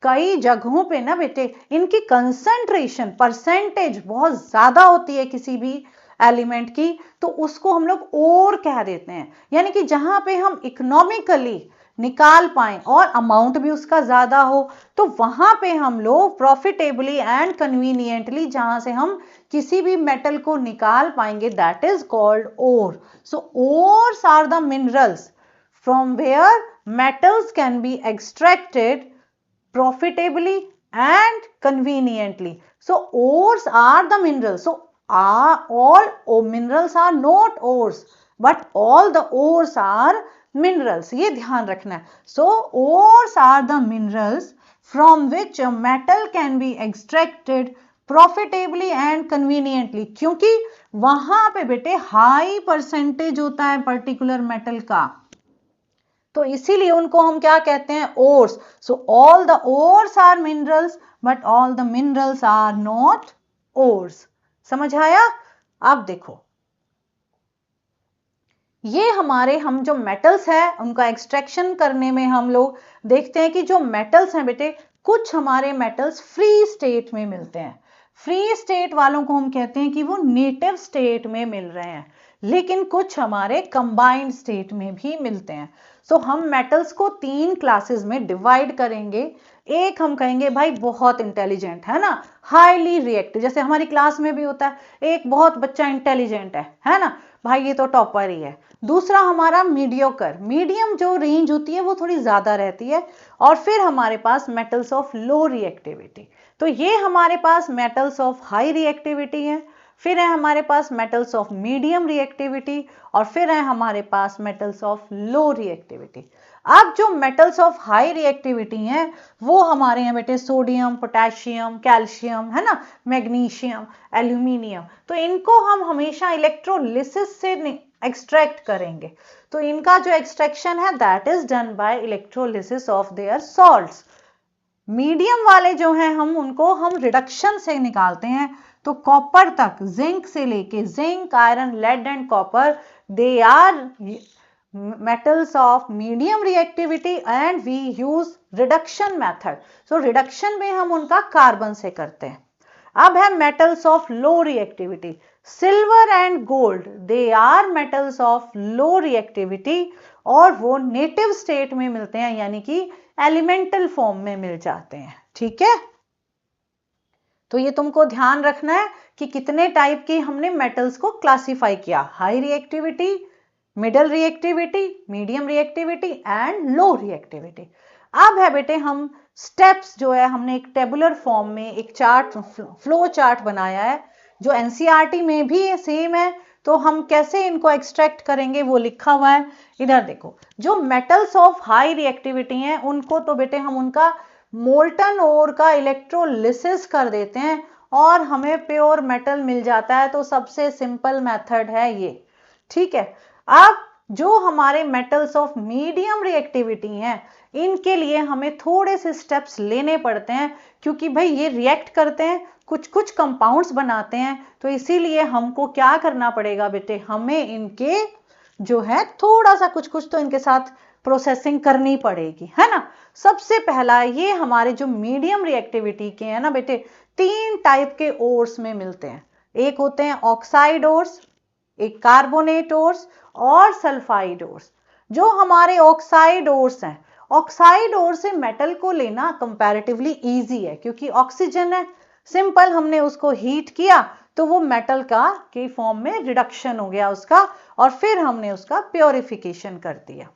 कई जगहों पे ना बेटे इनकी कंसंट्रेशन परसेंटेज बहुत ज्यादा होती है किसी भी एलिमेंट की, तो उसको हम लोग और कह देते हैं। यानी कि जहां पे हम इकोनॉमिकली निकाल पाए और अमाउंट भी उसका ज्यादा हो, तो वहां पे हम लोग प्रॉफिटेबली एंड कन्वीनियंटली जहां से हम किसी भी मेटल को निकाल पाएंगे, that is called ore. So ores are the minerals from where metals can be extracted profitably and conveniently. So ores are the minerals. So all minerals are not ores, but all the ores are minerals. ये ध्यान रखना है। So ores are the minerals from which a metal can be extracted profitably and conveniently, क्योंकि वहां पे बेटे high percentage होता है पर्टिकुलर मेटल का, तो इसीलिए उनको हम क्या कहते हैं, ores. So all the ores are minerals but all the minerals are not ores. समझ आया? अब देखो ये हमारे हम जो मेटल्स है उनका एक्सट्रैक्शन करने में हम लोग देखते हैं कि जो मेटल्स हैं बेटे, कुछ हमारे मेटल्स फ्री स्टेट में मिलते हैं। फ्री स्टेट वालों को हम कहते हैं कि वो नेटिव स्टेट में मिल रहे हैं, लेकिन कुछ हमारे कंबाइंड स्टेट में भी मिलते हैं। सो हम मेटल्स को 3 क्लासेस में डिवाइड करेंगे। एक हम कहेंगे भाई बहुत इंटेलिजेंट है ना, हाईली रिएक्टिव, जैसे हमारी क्लास में भी होता है, एक बहुत बच्चा इंटेलिजेंट है ना भाई, ये तो टॉपर ही है। दूसरा हमारा मीडियोकर, मीडियम जो रेंज होती है वो थोड़ी ज्यादा रहती है। और फिर हमारे पास मेटल्स ऑफ लो रिएक्टिविटी, तो ये हमारे पास मेटल्स ऑफ हाई रिएक्टिविटी है। फिर है हमारे पास मेटल्स ऑफ मीडियम रिएक्टिविटी, और फिर है हमारे पास मेटल्स ऑफ लो रिएक्टिविटी। अब जो मेटल्स ऑफ हाई रिएक्टिविटी हैं वो हमारे यहाँ बेटे सोडियम, पोटेशियम, कैल्शियम है ना, मैग्नीशियम, एल्यूमिनियम, तो इनको हम हमेशा इलेक्ट्रोलिसिस से एक्सट्रैक्ट करेंगे। तो इनका जो एक्सट्रैक्शन है that is done by electrolysis of their salts. Medium वाले जो हैं हम उनको हम रिडक्शन से निकालते हैं। तो कॉपर तक, जिंक से लेके zinc, iron, lead and copper, they are metals of medium reactivity and we use reduction method. So reduction में हम उनका कार्बन से करते हैं। अब है metals of low reactivity, silver and gold, they are metals of low reactivity और वो native state में मिलते हैं, यानी कि elemental form में मिल जाते हैं। ठीक है, तो ये तुमको ध्यान रखना है कि कितने टाइप की हमने मेटल्स को क्लासिफाई किया, high reactivity, middle reactivity, medium reactivity and low reactivity. अब है बेटे हम स्टेप्स जो है हमने एक टेबुलर फॉर्म में एक चार्ट, फ्लो चार्ट बनाया है जो एनसीईआरटी में भी सेम है। तो हम कैसे इनको एक्सट्रैक्ट करेंगे वो लिखा हुआ है इधर देखो। जो मेटल्स ऑफ हाई रिएक्टिविटी हैं उनको तो बेटे हम उनका मोल्टन ओर का इलेक्ट्रोलिसिस कर देते हैं और हमें प्योर मेटल मिल जाता है। तो सबसे सिंपल मेथड है ये। ठीक है, अब जो हमारे मेटल्स ऑफ मीडियम रिएक्टिविटी हैं इनके लिए हमें थोड़े से स्टेप्स लेने पड़ते हैं, क्योंकि भाई ये रिएक्ट करते हैं, कुछ कुछ कंपाउंड्स बनाते हैं, तो इसीलिए हमको क्या करना पड़ेगा बेटे, हमें इनके जो है थोड़ा सा कुछ कुछ तो इनके साथ प्रोसेसिंग करनी पड़ेगी, है ना। सबसे पहला ये हमारे जो मीडियम रिएक्टिविटी के हैं ना बेटे, 3 टाइप के ओर्स में मिलते हैं। एक होते हैं ऑक्साइड ओर्स, एक कार्बोनेट ओर्स और सल्फाइड ओर्स। जो हमारे ऑक्साइड ओर्स हैं, ऑक्साइड ओर से मेटल को लेना कंपैरेटिवली इजी है, क्योंकि ऑक्सीजन है, सिंपल हमने उसको हीट किया तो वो मेटल का के फॉर्म में रिडक्शन हो गया उसका, और फिर हमने उसका प्योरिफिकेशन कर दिया।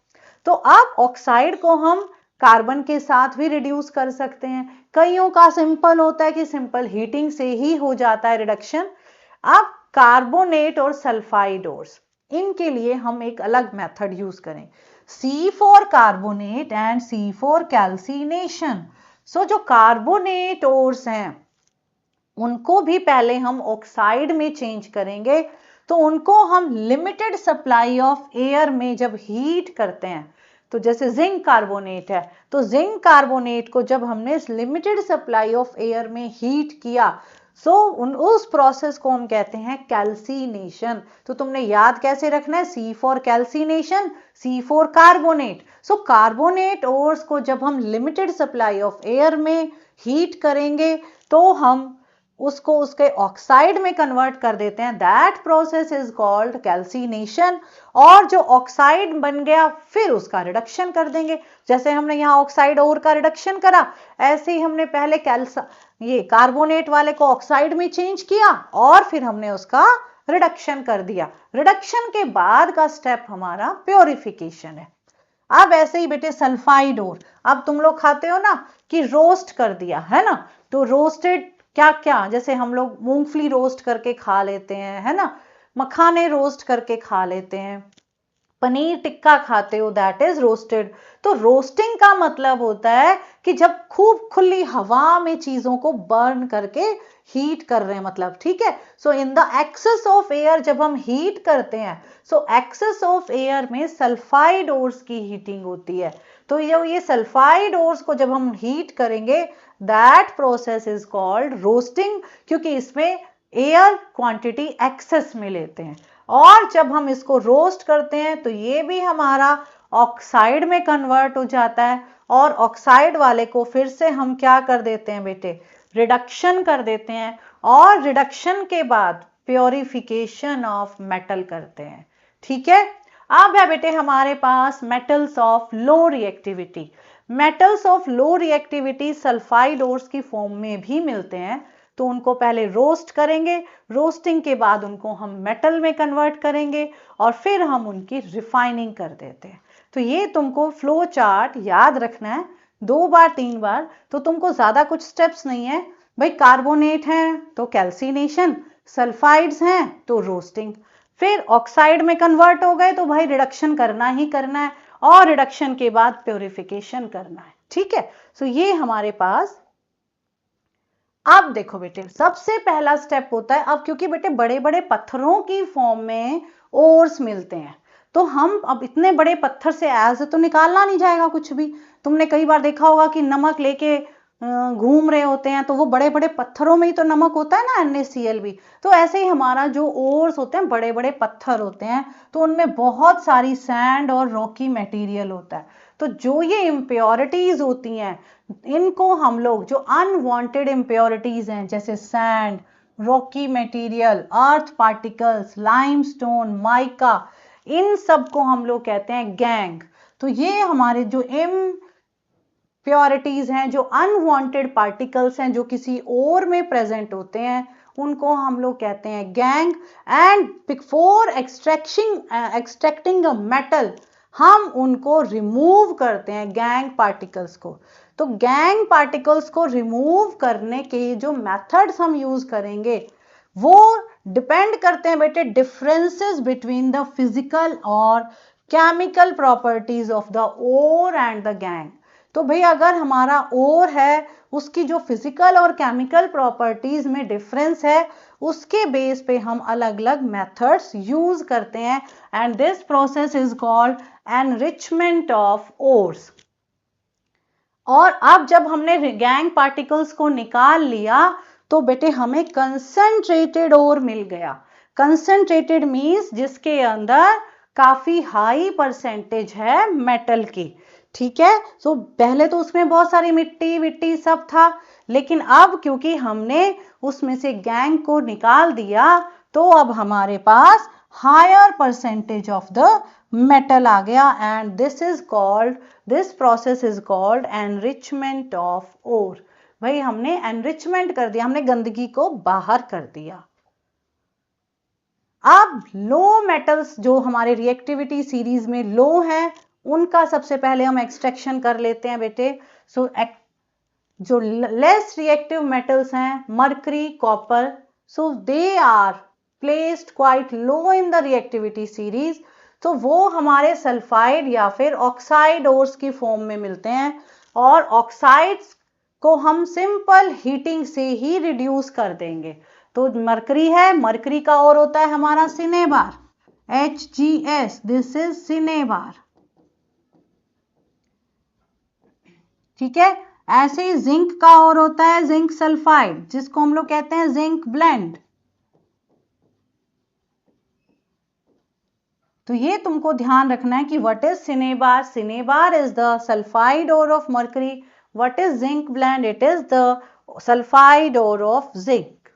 तो अब ऑक्साइड को हम कार्बन के साथ भी रिड्यूस कर सकते हैं। कईयों का सिंपल होता है कि सिंपल हीटिंग से ही हो जाता है रिडक्शन। अब कार्बोनेट और सल्फाइड ओर्स, इनके लिए हम एक अलग मेथड यूज करें, C for carbonate and C for calcination. So जो कार्बोनेट ओर्स हैं उनको भी पहले हम ऑक्साइड में चेंज करेंगे, तो उनको हम लिमिटेड सप्लाई ऑफ एयर में जब हीट करते हैं, तो जैसे जिंक कार्बोनेट है, तो जिंक कार्बोनेट को जब हमने लिमिटेड सप्लाई ऑफ एयर में हीट किया, सो उस प्रोसेस को हम कहते हैं कैल्सिनेशन। तो तुमने याद कैसे रखना है, C for calcination, C for carbonate. So carbonate ores को जब हम लिमिटेड सप्लाई ऑफ एयर में हीट करेंगे तो हम उसको उसके ऑक्साइड में कन्वर्ट कर देते हैं, that process is called calcination. और जो ऑक्साइड बन गया फिर उसका रिडक्शन कर देंगे, जैसे हमने यहाँ ऑक्साइड ओर का रिडक्शन करा, ऐसे ही हमने पहले ये कार्बोनेट वाले को ऑक्साइड में चेंज किया और फिर हमने उसका रिडक्शन कर दिया। रिडक्शन के बाद का स्टेप हमारा प्योरिफिकेशन है। अब ऐसे ही बेटे सल्फाइड ओर, अब तुम लोग खाते हो ना कि रोस्ट कर दिया है ना, तो रोस्टेड क्या क्या, जैसे हम लोग मूंगफली रोस्ट करके खा लेते हैं, है ना, मखाने रोस्ट करके खा लेते हैं, पनीर टिक्का खाते हो, दैट इज रोस्टेड। तो रोस्टिंग का मतलब होता है कि जब खूब खुली हवा में चीजों को बर्न करके हीट कर रहे हैं, मतलब, ठीक है। So in the excess of air जब हम हीट करते हैं, सो एक्सेस ऑफ एयर में सल्फाइड ओर्स की हीटिंग होती है। तो ये सल्फाइड ओर्स को जब हम हीट करेंगे, that process is called roasting, क्योंकि इसमें एयर क्वांटिटी एक्सेस में लेते हैं। और जब हम इसको रोस्ट करते हैं तो ये भी हमारा ऑक्साइड में कन्वर्ट हो जाता है, और ऑक्साइड वाले को फिर से हम क्या कर देते हैं बेटे, रिडक्शन कर देते हैं, और रिडक्शन के बाद प्योरिफिकेशन ऑफ मेटल करते हैं, ठीक है। अब है बेटे हमारे पास metals of low reactivity. Metals of low reactivity sulphide ores की फॉर्म में भी मिलते हैं, तो उनको पहले रोस्ट करेंगे, रोस्टिंग के बाद उनको हम मेटल में कन्वर्ट करेंगे और फिर हम उनकी रिफाइनिंग कर देते हैं। तो ये तुमको फ्लो चार्ट याद रखना है 2 बार 3 बार, तो तुमको ज्यादा कुछ स्टेप्स नहीं है भाई। कार्बोनेट है तो कैल्सिनेशन, सल्फाइड्स हैं तो रोस्टिंग, फिर ऑक्साइड में कन्वर्ट हो गए तो भाई रिडक्शन करना ही करना है, और रिडक्शन के बाद प्योरिफिकेशन करना है, ठीक है। सो ये हमारे पास, अब देखो बेटे सबसे पहला स्टेप होता है, अब क्योंकि बेटे बड़े बड़े पत्थरों की फॉर्म में ओर्स मिलते हैं, तो हम अब इतने बड़े पत्थर से ऐसे तो निकालना नहीं जाएगा कुछ भी। तुमने कई बार देखा होगा कि नमक लेके घूम रहे होते हैं, तो वो बड़े बड़े पत्थरों में ही तो नमक होता है ना, NaCl भी। तो ऐसे ही हमारा जो ओर्स होते हैं बड़े बड़े पत्थर होते हैं, तो उनमें बहुत सारी सैंड और रॉकी मटेरियल होता है। तो जो ये इम्प्योरिटीज होती हैं, इनको हम लोग, जो अनवांटेड इम्प्योरिटीज हैं जैसे सैंड, रॉकी मटेरियल, अर्थ पार्टिकल्स, लाइमस्टोन, माइका, इन सब को हम लोग कहते हैं गैंग। तो ये हमारे जो इम्प्योरिटीज हैं, जो अनवांटेड पार्टिकल्स हैं, जो किसी और में प्रेजेंट होते हैं, उनको हम लोग कहते हैं gang. And before extracting a metal, हम उनको रिमूव करते हैं गैंग पार्टिकल्स को। तो गैंग पार्टिकल्स को रिमूव करने के जो मेथड्स हम यूज करेंगे वो डिपेंड करते हैं बेटे डिफरेंसेस बिटवीन द फिजिकल और chemical properties of the ore and the gangue. तो भाई अगर हमारा ओर है, उसकी जो फिजिकल और केमिकल प्रॉपर्टीज में डिफरेंस है, उसके बेस पे हम अलग अलग मेथड्स यूज करते हैं, and this process is called enrichment of ores. और अब जब हमने गैंग पार्टिकल्स को निकाल लिया तो बेटे हमें कंसंट्रेटेड ओर मिल गया। कंसंट्रेटेड मींस जिसके अंदर काफी हाई परसेंटेज है मेटल की, ठीक है। सो पहले तो उसमें बहुत सारी मिट्टी विट्टी सब था, लेकिन अब क्योंकि हमने उसमें से गैंग को निकाल दिया, तो अब हमारे पास higher percentage of the metal आ गया, and this process is called enrichment of ore. भाई हमने एनरिचमेंट कर दिया, हमने गंदगी को बाहर कर दिया। अब लो मेटल्स जो हमारे रिएक्टिविटी सीरीज में लो हैं, उनका सबसे पहले हम एक्सट्रैक्शन कर लेते हैं बेटे। सो जो लेस रिएक्टिव मेटल्स हैं, mercury, copper, so they are placed quite low in the reactivity series, तो वो हमारे सल्फाइड या फिर ऑक्साइड ओर्स की फॉर्म में मिलते हैं, और ऑक्साइड्स को हम सिंपल हीटिंग से ही रिड्यूस कर देंगे। तो मरकरी है, मरकरी का और होता है हमारा cinnabar, HgS, this is cinnabar, ठीक है। ऐसे ही जिंक का और होता है जिंक सल्फाइड, जिसको हम लोग कहते हैं जिंक ब्लेंड। तो ये तुमको ध्यान रखना है कि what is cinnabar, cinnabar is the sulphide ore of mercury, what is zinc blende, it is the sulphide ore of zinc.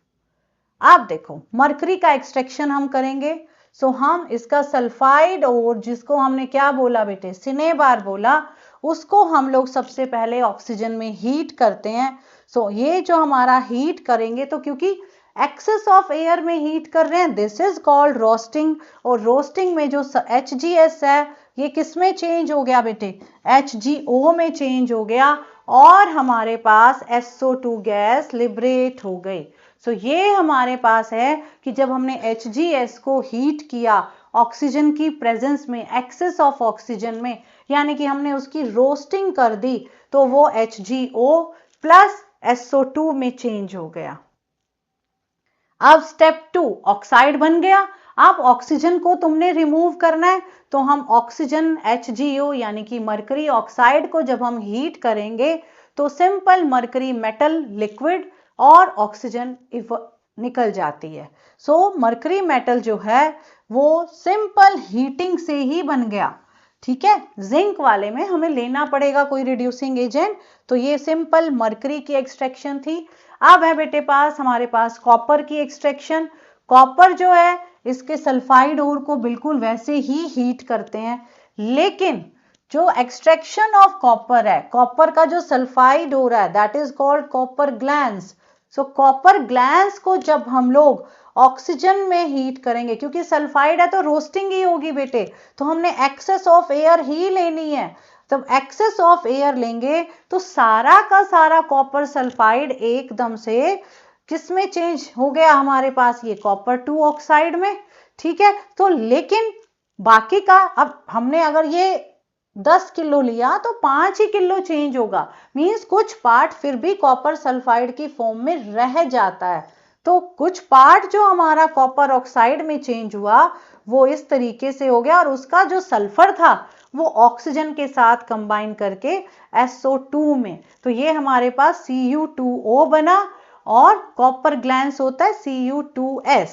आप देखो मरकरी का एक्सट्रैक्शन हम करेंगे, सो हम इसका सल्फाइड ओर, जिसको हमने क्या बोला बेटे, सिनेबार बोला, उसको हम लोग सबसे पहले ऑक्सीजन में हीट करते हैं। सो ये जो हमारा हीट करेंगे, तो क्योंकि एक्सेस ऑफ एयर में हीट कर रहे हैं, दिस इज कॉल्ड रोस्टिंग। और रोस्टिंग में जो HgS है, ये किस में चेंज हो गया बेटे, HgO में चेंज हो गया, और हमारे पास SO2 गैस लिबरेट हो गई। सो ये हमारे पास है कि जब हमने HgS को हीट किया ऑक्सीजन की प्रेजेंस में, एक्सेस ऑफ ऑक्सीजन में, यानी कि हमने उसकी रोस्टिंग कर दी, तो वो HgO प्लस SO2 में चेंज हो गया। अब स्टेप 2, ऑक्साइड बन गया। अब ऑक्सीजन को तुमने रिमूव करना है, तो हम ऑक्सीजन HgO यानी कि मरकरी ऑक्साइड को जब हम हीट करेंगे, तो सिंपल मरकरी मेटल लिक्विड और ऑक्सीजन निकल जाती है। सो मरकरी मेटल जो है वो सिंपल हीटिंग से ही बन गया, ठीक है। जिंक वाले में हमें लेना पड़ेगा कोई रिड्यूसिंग एजेंट, तो ये सिंपल मरकरी की एक्सट्रैक्शन थी। अब है बेटे पास हमारे पास कॉपर की एक्सट्रैक्शन। कॉपर जो है, इसके सल्फाइड ओर को बिल्कुल वैसे ही हीट करते हैं, लेकिन जो एक्सट्रैक्शन ऑफ कॉपर है, कॉपर का जो सल्फाइड ओर है, that is called copper glance. So copper glance को जब हम लोग ऑक्सीजन में हीट करेंगे, क्योंकि सल्फाइड है तो रोस्टिंग ही होगी बेटे, तो हमने एक्सेस ऑफ एयर ही लेनी है। तब एक्सेस ऑफ एयर लेंगे तो सारा का सारा कॉपर सल्फाइड एकदम से किस में चेंज हो गया हमारे पास, ये कॉपर 2 ऑक्साइड में, ठीक है। तो लेकिन बाकी का, अब हमने अगर ये 10 किलो लिया तो 5 ही किलो चेंज होगा, मींस कुछ पार्ट फिर भी कॉपर सल्फाइड की फॉर्म में रह जाता है। तो कुछ पार्ट जो हमारा कॉपर ऑक्साइड में चेंज हुआ वो इस तरीके से हो गया, और उसका जो सल्फर था वो ऑक्सीजन के साथ कंबाइन करके SO2 में, तो ये हमारे पास Cu2O बना, और कॉपर ग्लैंस होता है Cu2S।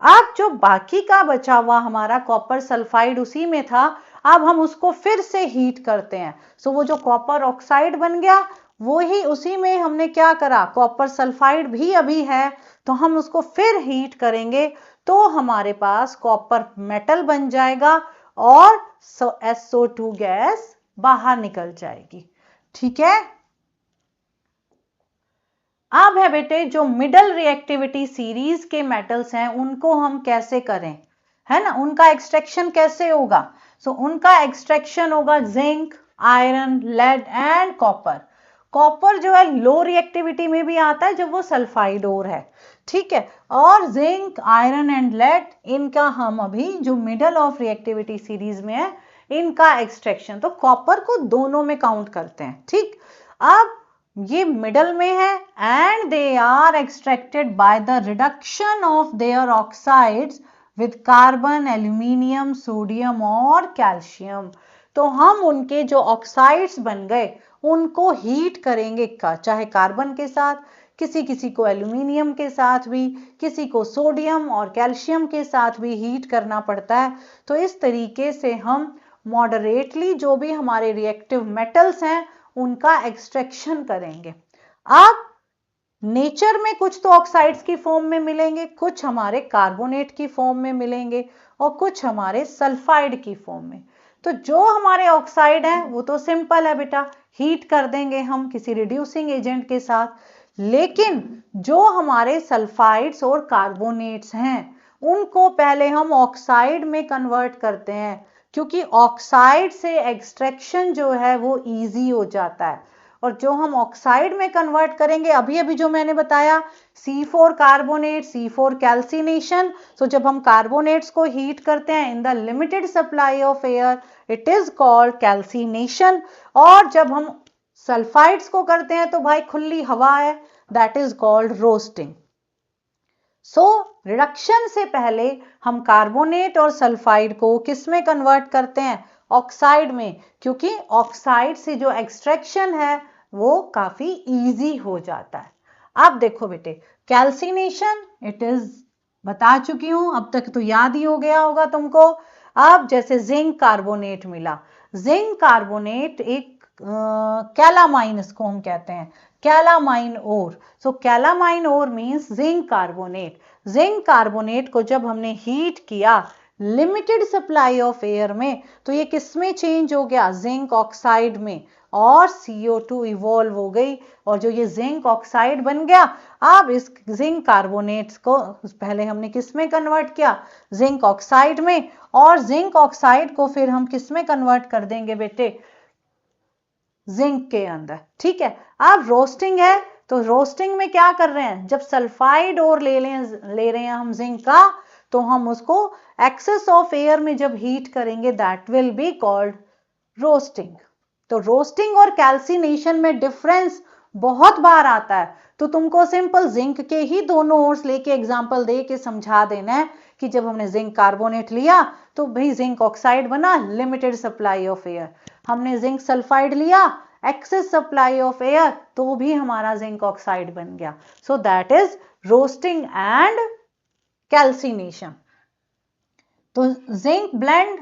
अब जो बाकी का बचा हुआ हमारा कॉपर सल्फाइड उसी में था, अब हम उसको फिर से हीट करते हैं। सो वो जो कॉपर ऑक्साइड बन गया, वो ही उसी में हमने क्या करा, कॉपर सल्फाइड भी अभी है, तो हम उसको फिर हीट करेंगे, तो हमारे पास कॉपर मेटल बन जाएगा, और SO2 गैस बाहर निकल जाएगी, ठीक है। अब है बेटे जो मिडल रिएक्टिविटी सीरीज के मेटल्स हैं, उनको हम कैसे करें, है ना, उनका एक्सट्रैक्शन कैसे होगा। सो उनका एक्सट्रैक्शन होगा zinc, iron, lead and copper. Copper जो है लो रिएक्टिविटी में भी आता है जब वो सल्फाइड ओर है, ठीक है। और जिंक, आयरन एंड लेड, इनका हम अभी जो मिडल ऑफ रिएक्टिविटी सीरीज में है, इनका एक्सट्रैक्शन, तो कॉपर को दोनों में काउंट करते हैं, ठीक। अब ये मिडल में है, and they are extracted by the reduction of their oxides with carbon, aluminium, sodium और कैल्शियम। तो हम उनके जो ऑक्साइड्स बन गए उनको हीट करेंगे, चाहे कार्बन के साथ, किसी किसी को एल्यूमिनियम के साथ भी, किसी को सोडियम और कैल्शियम के साथ भी हीट करना पड़ता है। तो इस तरीके से हम मॉडरेटली जो भी हमारे रिएक्टिव मेटल्स हैं उनका एक्सट्रैक्शन करेंगे। अब नेचर में कुछ तो ऑक्साइड्स की फॉर्म में मिलेंगे, कुछ हमारे कार्बोनेट की फॉर्म में मिलेंगे, और कुछ हमारे सल्फाइड की फॉर्म में। तो जो हमारे ऑक्साइड है वो तो सिंपल है बेटा, हीट कर देंगे हम किसी रिड्यूसिंग एजेंट के साथ, लेकिन जो हमारे सल्फाइड्स और कार्बोनेट्स हैं उनको पहले हम ऑक्साइड में कन्वर्ट करते हैं, क्योंकि ऑक्साइड से एक्सट्रैक्शन जो है वो इजी हो जाता है। और जो हम ऑक्साइड में कन्वर्ट करेंगे, अभी अभी जो मैंने बताया, C4 कार्बोनेट, C4 कैल्सिनेशन। सो जब हम कार्बोनेट्स को हीट करते हैं in the limited supply of air, it is called calcination. और जब हम सल्फाइड्स को करते हैं तो भाई खुली हवा है, that is called roasting. So reduction से पहले हम कार्बोनेट और सल्फाइड को किस में कन्वर्ट करते हैं? ऑक्साइड में, क्योंकि ऑक्साइड से जो एक्सट्रैक्शन है वो काफी इजी हो जाता है। अब देखो बेटे, कैल्सिनेशन इट इज बता चुकी हूं, अब तक तो याद ही हो गया होगा तुमको। अब जैसे जिंक कार्बोनेट मिला, जिंक कार्बोनेट एक कैलामाइन इसको हम कहते हैं, calamine ore. So calamine ore means zinc carbonate. Zinc carbonate को जब हमने हीट किया लिमिटेड सप्लाई ऑफ एयर में, तो ये किस में चेंज हो गया? जिंक ऑक्साइड में, और CO2 इवॉल्व हो गई और जो ये जिंक ऑक्साइड बन गया। अब इस जिंक कार्बोनेट्स को पहले हमने किस में कन्वर्ट किया? जिंक ऑक्साइड में, और जिंक ऑक्साइड को फिर हम किस में कन्वर्ट कर देंगे बेटे? जिंक के अंदर। ठीक है, अब रोस्टिंग है, तो रोस्टिंग में क्या कर रहे हैं? जब सल्फाइड और ले रहे हैं हम जिंक का, तो हम उसको एक्सेस ऑफ एयर में जब हीट करेंगे, that will be called roasting. तो रोस्टिंग और कैल्सिनेशन में डिफरेंस बहुत बार आता है, तो तुमको सिंपल जिंक के ही दोनों ओर्स लेके एग्जांपल दे के समझा देना है कि जब हमने जिंक कार्बोनेट लिया तो भाई जिंक ऑक्साइड बना, लिमिटेड सप्लाई ऑफ एयर। हमने जिंक सल्फाइड लिया, एक्सेस सप्लाई ऑफ एयर, तो भी हमारा जिंक ऑक्साइड बन गया। So that is roasting and calcination. तो जिंक ब्लेंड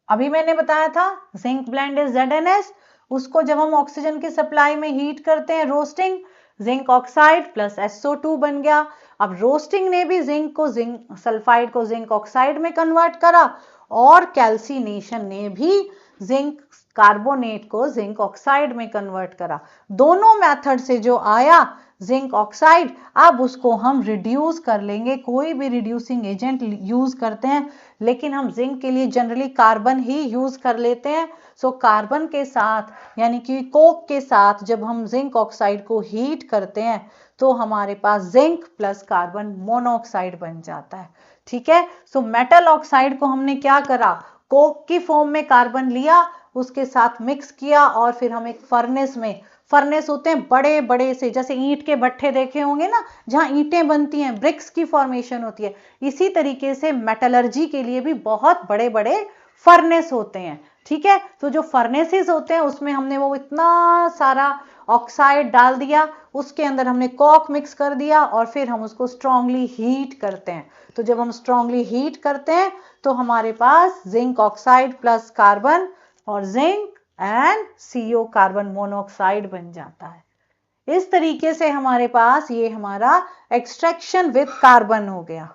अभी मैंने बताया था, जिंक ब्लेंड इज ZnS। उसको जब हम ऑक्सीजन की सप्लाई में हीट करते हैं, roasting, zinc oxide plus SO2 बन गया। अब रोस्टिंग ने भी जिंक को जिंक सल्फाइड को जिंक ऑक्साइड में कन्वर्ट करा, और कैल्सिनेशन ने भी जिंक कार्बोनेट को जिंक ऑक्साइड में कन्वर्ट करा। दोनों मेथड से जो आया जिंक ऑक्साइड, अब उसको हम रिड्यूस कर लेंगे। कोई भी रिड्यूसिंग एजेंट यूज करते हैं, लेकिन हम जिंक के लिए जनरली कार्बन ही यूज कर लेते हैं। सो कार्बन के साथ यानी कि कोक के साथ जब हम जिंक ऑक्साइड को हीट करते हैं, तो हमारे पास जिंक प्लस कार्बन मोनोऑक्साइड बन जाता है। ठीक है, सो मेटल ऑक्साइड को हमने क्या करा? कोक की फॉर्म में कार्बन लिया, उसके साथ मिक्स किया, और फिर हम एक फर्नेस में, फर्नेस होते हैं बड़े बड़े से, जैसे ईंट के भट्ठे देखे होंगे ना, जहां ईंटें बनती हैं, ब्रिक्स की फॉर्मेशन होती है, इसी तरीके से मेटलर्जी के लिए भी बहुत बड़े बड़े फर्नेस होते हैं। ठीक है, तो जो फर्नेसेस होते हैं उसमें हमने वो इतना सारा ऑक्साइड डाल दिया, उसके अंदर हमने कॉक मिक्स कर दिया, और फिर हम उसको स्ट्रांगली हीट करते हैं। तो जब हम स्ट्रांगली हीट करते हैं तो हमारे पास जिंक ऑक्साइड प्लस कार्बन और zinc and CO carbon monoxide बन जाता है। इस तरीके से हमारे पास ये हमारा एक्सट्रैक्शन विद कार्बन हो गया।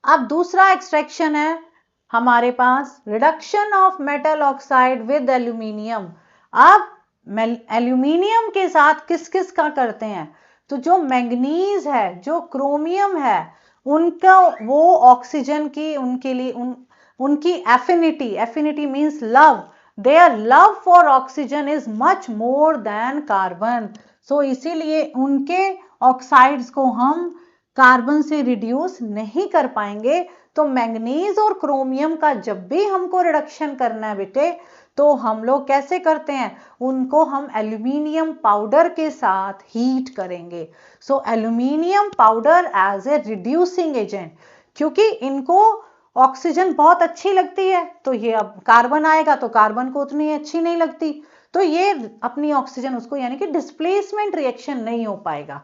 अब दूसरा एक्सट्रैक्शन है हमारे पास reduction of metal oxide with aluminium. अब एल्यूमिनियम के साथ किस किस का करते हैं? तो जो मैंगनीज है, जो क्रोमियम है, उनका वो ऑक्सीजन की उनके लिए उनकी affinity means love, there love for oxygen is much more than carbon. So इसीलिए उनके ऑक्साइड्स को हम कार्बन से रिड्यूस नहीं कर पाएंगे। तो मैंगनीज और क्रोमियम का जब भी हमको रिडक्शन करना है बेटे, तो हम लोग कैसे करते हैं? उनको हम एल्यूमिनियम पाउडर के साथ हीट करेंगे। So aluminium powder as a reducing agent, क्योंकि इनको ऑक्सीजन बहुत अच्छी लगती है, तो ये अब कार्बन आएगा तो कार्बन को उतनी अच्छी नहीं लगती, तो ये अपनी ऑक्सीजन उसको यानी कि डिस्प्लेसमेंट रिएक्शन नहीं हो पाएगा।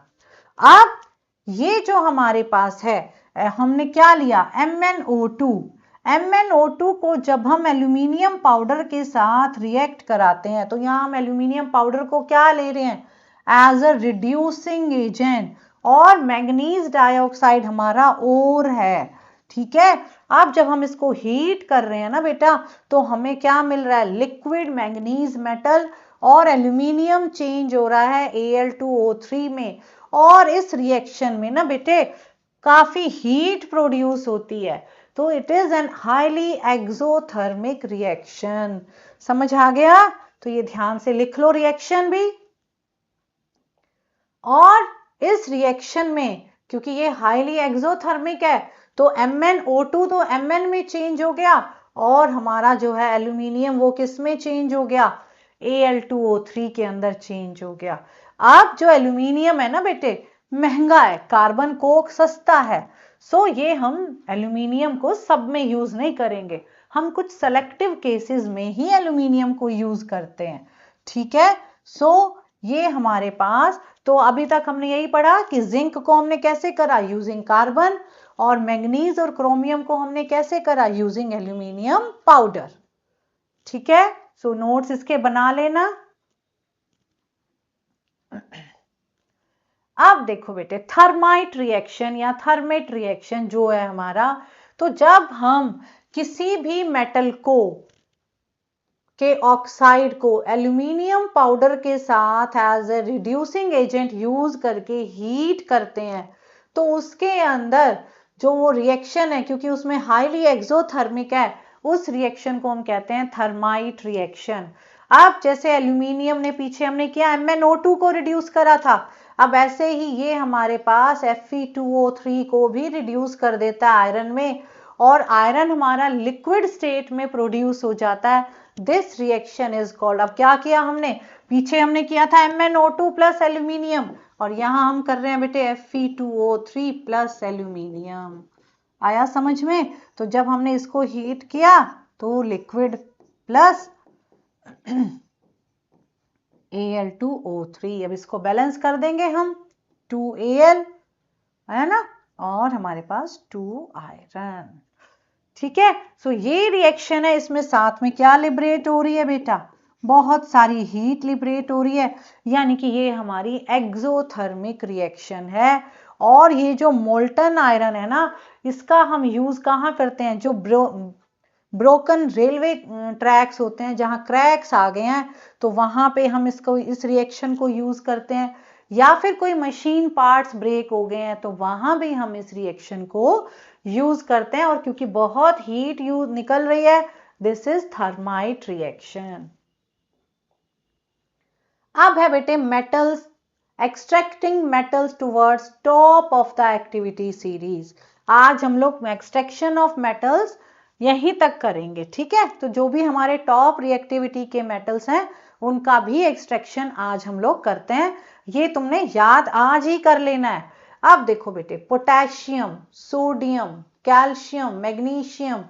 अब ये जो हमारे पास है, हमने क्या लिया? MnO2। MnO2 को जब हम एल्यूमिनियम पाउडर के साथ रिएक्ट कराते हैं, तो यहां हम एल्यूमिनियम पाउडर को क्या ले रहे हैं? एज अ रिड्यूसिंग एजेंट, और मैंगनीज डाइऑक्साइड हमारा ओर है। ठीक है, अब जब हम इसको हीट कर रहे हैं ना बेटा, तो हमें क्या मिल रहा है? लिक्विड मैंगनीज मेटल, और एल्यूमिनियम चेंज हो रहा है Al2O3 में। और इस रिएक्शन में ना बेटे काफी हीट प्रोड्यूस होती है, तो it is an highly exothermic reaction. समझ आ गया? तो ये ध्यान से लिख लो रिएक्शन भी। और इस रिएक्शन में क्योंकि ये हाईली एक्सोथर्मिक है तो MnO2 तो Mn में चेंज हो गया और हमारा जो है एल्यूमिनियम वो किस में चेंज हो गया, Al2O3 के अंदर चेंज हो गया। अब जो एल्यूमिनियम है ना बेटे महंगा है, कार्बन कोक सस्ता है, सो ये हम एल्यूमिनियम को सब में यूज नहीं करेंगे, हम कुछ सेलेक्टिव केसेस में ही एल्यूमिनियम को यूज करते हैं। ठीक है, सो ये हमारे पास, तो अभी तक हमने यही पढ़ा कि जिंक को हमने कैसे करा, यूजिंग कार्बन, और मैंगनीज और क्रोमियम को हमने कैसे करा, यूजिंग एल्यूमिनियम पाउडर। ठीक है, सो नोट्स इसके बना लेना। अब देखो बेटे थर्माइट रिएक्शन या थर्मेट रिएक्शन जो है हमारा, तो जब हम किसी भी मेटल को के ऑक्साइड को एल्यूमिनियम पाउडर के साथ as a reducing agent use करके हीट करते हैं तो उसके अंदर जो वो रिएक्शन है, क्योंकि उसमें हाईली एक्सोथर्मिक है, उस रिएक्शन को हम कहते हैं थर्माइट रिएक्शन। अब जैसे एल्यूमिनियम ने पीछे हमने किया MnO2 को रिड्यूस करा था, अब ऐसे ही ये हमारे पास Fe2O3 को भी रिड्यूस कर देता है आयरन में, और आयरन हमारा लिक्विड स्टेट में प्रोड्यूस हो जाता है। दिस रिएक्शन इज कॉल्ड, अब क्या किया हमने, पीछे हमने किया था MnO2 प्लस एल्यूमिनियम, और यहां हम कर रहे हैं बेटे Fe2O3 प्लस एल्यूमिनियम। आया समझ में? तो जब हमने इसको हीट किया तो लिक्विड प्लस Al2O3, अब इसको बैलेंस कर देंगे हम, 2Al है ना, और हमारे पास 2 आयरन। ठीक है, सो ये रिएक्शन है, इसमें साथ में क्या लिबरेट हो रही है बेटा, बहुत सारी हीट लिबरेट हो रही है, यानी कि ये हमारी एक्सोथर्मिक रिएक्शन है। और ये जो मोल्टन आयरन है ना, इसका हम यूज कहाँ करते हैं, जो ब्रोकन रेलवे ट्रैक्स होते हैं जहां क्रैक्स आ गए हैं तो वहां पे हम इसको, इस रिएक्शन को यूज करते हैं, या फिर कोई मशीन पार्ट्स ब्रेक हो गए हैं तो वहां भी हम इस रिएक्शन को यूज करते हैं, और क्योंकि बहुत हीट यूज निकल रही है, दिस इज थर्माइट रिएक्शन। अब है बेटे metals, extracting metals towards top of the activity series. आज हम लोग एक्सट्रैक्शन ऑफ मेटल्स यहीं तक करेंगे। ठीक है, तो जो भी हमारे टॉप रिएक्टिविटी के मेटल्स हैं उनका भी एक्सट्रैक्शन आज हम लोग करते हैं, ये तुमने याद आज ही कर लेना है। अब देखो बेटे पोटेशियम, सोडियम, कैल्शियम, मैग्नीशियम,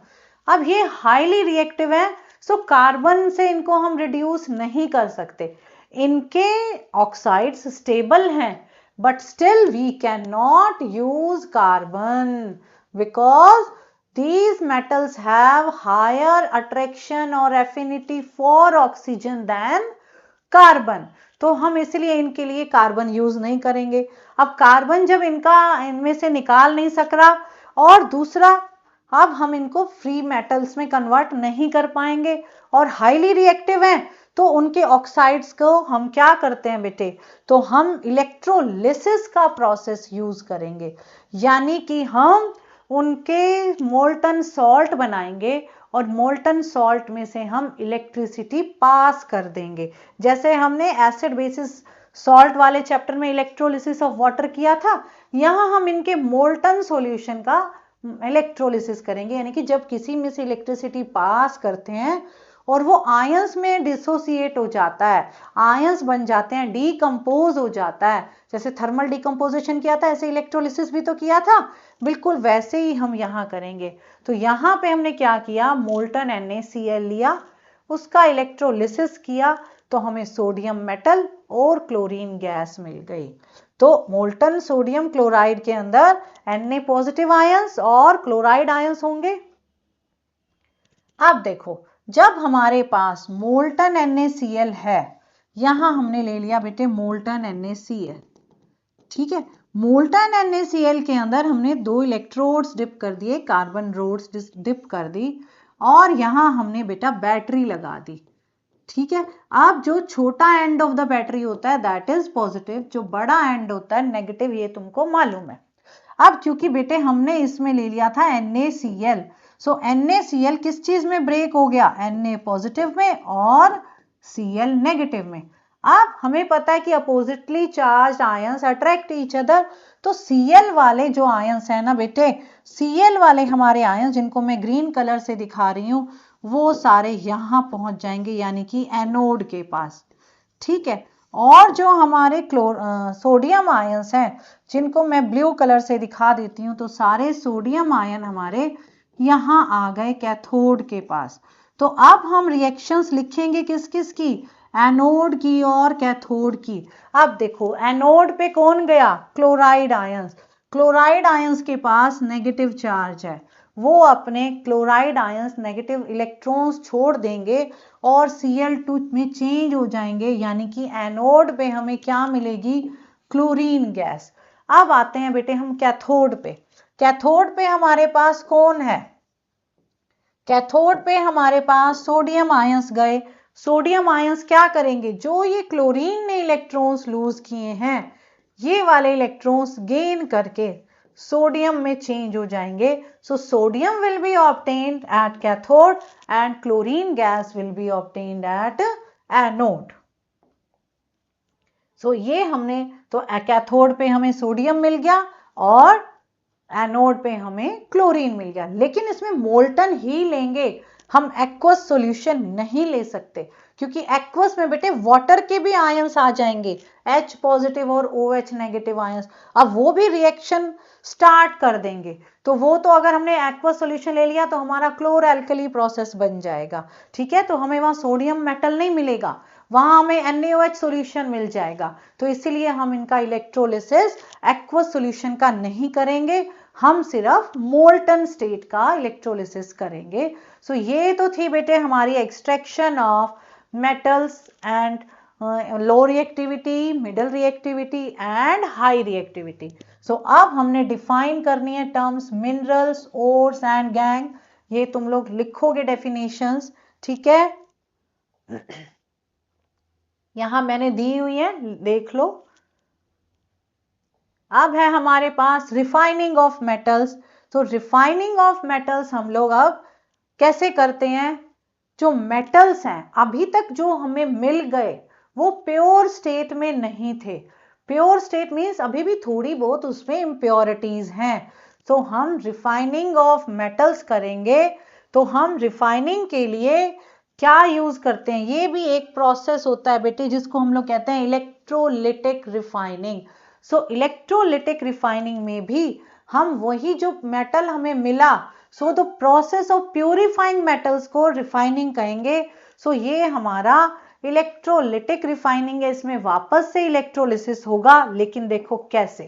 अब ये हाईली रिएक्टिव है, सो कार्बन से इनको हम रिड्यूस नहीं कर सकते, इनके ऑक्साइड्स स्टेबल हैं, but still we can not use carbon because these metals have higher attraction or affinity for oxygen than carbon, तो हम इसलिए इनके लिए कार्बन यूज नहीं करेंगे। अब कार्बन जब इनमें से निकाल नहीं सक रहा, और दूसरा अब हम इनको फ्री मेटल्स में कन्वर्ट नहीं कर पाएंगे, और हाईली रिएक्टिव हैं तो उनके ऑक्साइड्स को हम क्या करते हैं बेटे, तो हम इलेक्ट्रोलिसिस का प्रोसेस यूज करेंगे, यानी कि हम उनके मोल्टन सॉल्ट बनाएंगे और मोल्टन सॉल्ट में से हम इलेक्ट्रिसिटी पास कर देंगे, जैसे हमने एसिड बेसिस सॉल्ट वाले चैप्टर में इलेक्ट्रोलिसिस ऑफ वाटर किया था, यहां हम इनके मोल्टन सॉल्यूशन का इलेक्ट्रोलिसिस करेंगे, यानी कि जब किसी में से इलेक्ट्रिसिटी पास करते हैं और वो आयंस में डिसोसिएट हो जाता है, आयंस बन जाते हैं, डीकंपोज हो जाता है, जैसे थर्मल डिकंपोजिशन किया था ऐसे इलेक्ट्रोलिसिस भी तो किया था, बिल्कुल वैसे ही हम यहाँ करेंगे। तो यहाँ पे हमने क्या किया, मोल्टन NaCl लिया, उसका इलेक्ट्रोलिसिस किया तो हमें सोडियम मेटल और क्लोरीन गैस मिल गई। तो मोल्टन सोडियम क्लोराइड के अंदर Na पॉजिटिव आयंस और क्लोराइड आयंस होंगे। अब देखो जब हमारे पास मोल्टन NaCl है, यहां हमने ले लिया बेटे मोल्टन NaCl, ठीक है, मोल्टन NaCl के अंदर हमने 2 इलेक्ट्रोड्स डिप कर दिए, कार्बन रोड्स डिप कर दी, और यहां हमने बेटा बैटरी लगा दी। ठीक है, अब जो छोटा एंड ऑफ द बैटरी होता है दैट इज पॉजिटिव, जो बड़ा एंड होता है नेगेटिव, ये तुमको मालूम है। अब क्योंकि बेटे हमने इसमें ले लिया था NaCl, सो NaCl किस चीज में ब्रेक हो गया, Na पॉजिटिव में और Cl नेगेटिव में। अब हमें पता है कि oppositely charge ions attract each other, तो Cl वाले जो आयंस है ना बेटे, Cl वाले हमारे आयंस जिनको मैं ग्रीन कलर से दिखा रही हूँ, वो सारे यहाँ पहुंच जाएंगे, यानी कि एनोड के पास। ठीक है, और जो हमारे सोडियम आयंस हैं जिनको मैं ब्लू कलर से दिखा देती हूँ, तो सारे सोडियम आयन हमारे यहाँ आ गए कैथोड के पास। तो अब हम रिएक्शंस लिखेंगे किस किस की, एनोड की और कैथोड की। अब देखो एनोड पे कौन गया, क्लोराइड आयंस। क्लोराइड आयंस के पास नेगेटिव चार्ज है, वो अपने क्लोराइड आयंस नेगेटिव इलेक्ट्रॉन्स छोड़ देंगे और Cl2 में चेंज हो जाएंगे, यानी कि एनोड पे हमें क्या मिलेगी, क्लोरीन गैस। अब आते हैं बेटे हम कैथोड पे। कैथोड पे हमारे पास कौन है, कैथोड पे हमारे पास सोडियम आयंस गए। सोडियम आयंस क्या करेंगे, जो ये क्लोरीन ने इलेक्ट्रॉन्स लूज किए हैं, ये वाले इलेक्ट्रॉन्स गेन करके सोडियम में चेंज हो जाएंगे। So sodium will be obtained at cathode and chlorine gas will be obtained at anode. So ये हमने तो कैथोड पे हमें सोडियम मिल गया और एनोड पे हमें क्लोरीन मिल गया। लेकिन इसमें मोल्टन ही लेंगे, हम एक्वस सॉल्यूशन नहीं ले सकते, क्योंकि एक्वस में बेटे वाटर के भी आयंस आ जाएंगे, H पॉजिटिव और OH नेगेटिव आयंस। अब वो भी रिएक्शन स्टार्ट कर देंगे, तो वो तो अगर हमने एक्वस सॉल्यूशन ले लिया तो हमारा क्लोर एल्कली प्रोसेस बन जाएगा। ठीक है, तो हमें वहां सोडियम मेटल नहीं मिलेगा, वहां हमें NaOH सॉल्यूशन मिल जाएगा। तो इसीलिए हम इनका इलेक्ट्रोलिसिस एक्वस सॉल्यूशन का नहीं करेंगे, हम सिर्फ मोल्टन स्टेट का इलेक्ट्रोलिसिस करेंगे। सो ये तो थी बेटे हमारी extraction of metals and low reactivity, middle reactivity and high reactivity. So अब हमने डिफाइन करनी है terms minerals, ores and gangue. ये तुम लोग लिखोगे डेफिनेशंस, ठीक है, यहां मैंने दी हुई है, देख लो। अब है हमारे पास रिफाइनिंग ऑफ मेटल्स। तो रिफाइनिंग ऑफ मेटल्स हम लोग अब कैसे करते हैं, जो मेटल्स हैं अभी तक जो हमें मिल गए वो प्योर स्टेट में नहीं थे। प्योर स्टेट मीन्स अभी भी थोड़ी बहुत उसमें इम्प्योरिटीज हैं। तो हम रिफाइनिंग ऑफ मेटल्स करेंगे। तो हम रिफाइनिंग के लिए क्या यूज करते हैं, ये भी एक प्रोसेस होता है बेटे जिसको हम लोग कहते हैं इलेक्ट्रोलिटिक रिफाइनिंग। सो इलेक्ट्रोलिटिक रिफाइनिंग में भी हम वही जो मेटल हमें मिला, so the process of purifying metals को रिफाइनिंग कहेंगे। सो ये हमारा इलेक्ट्रोलिटिक रिफाइनिंग है, इसमें वापस से इलेक्ट्रोलिसिस होगा, लेकिन देखो कैसे।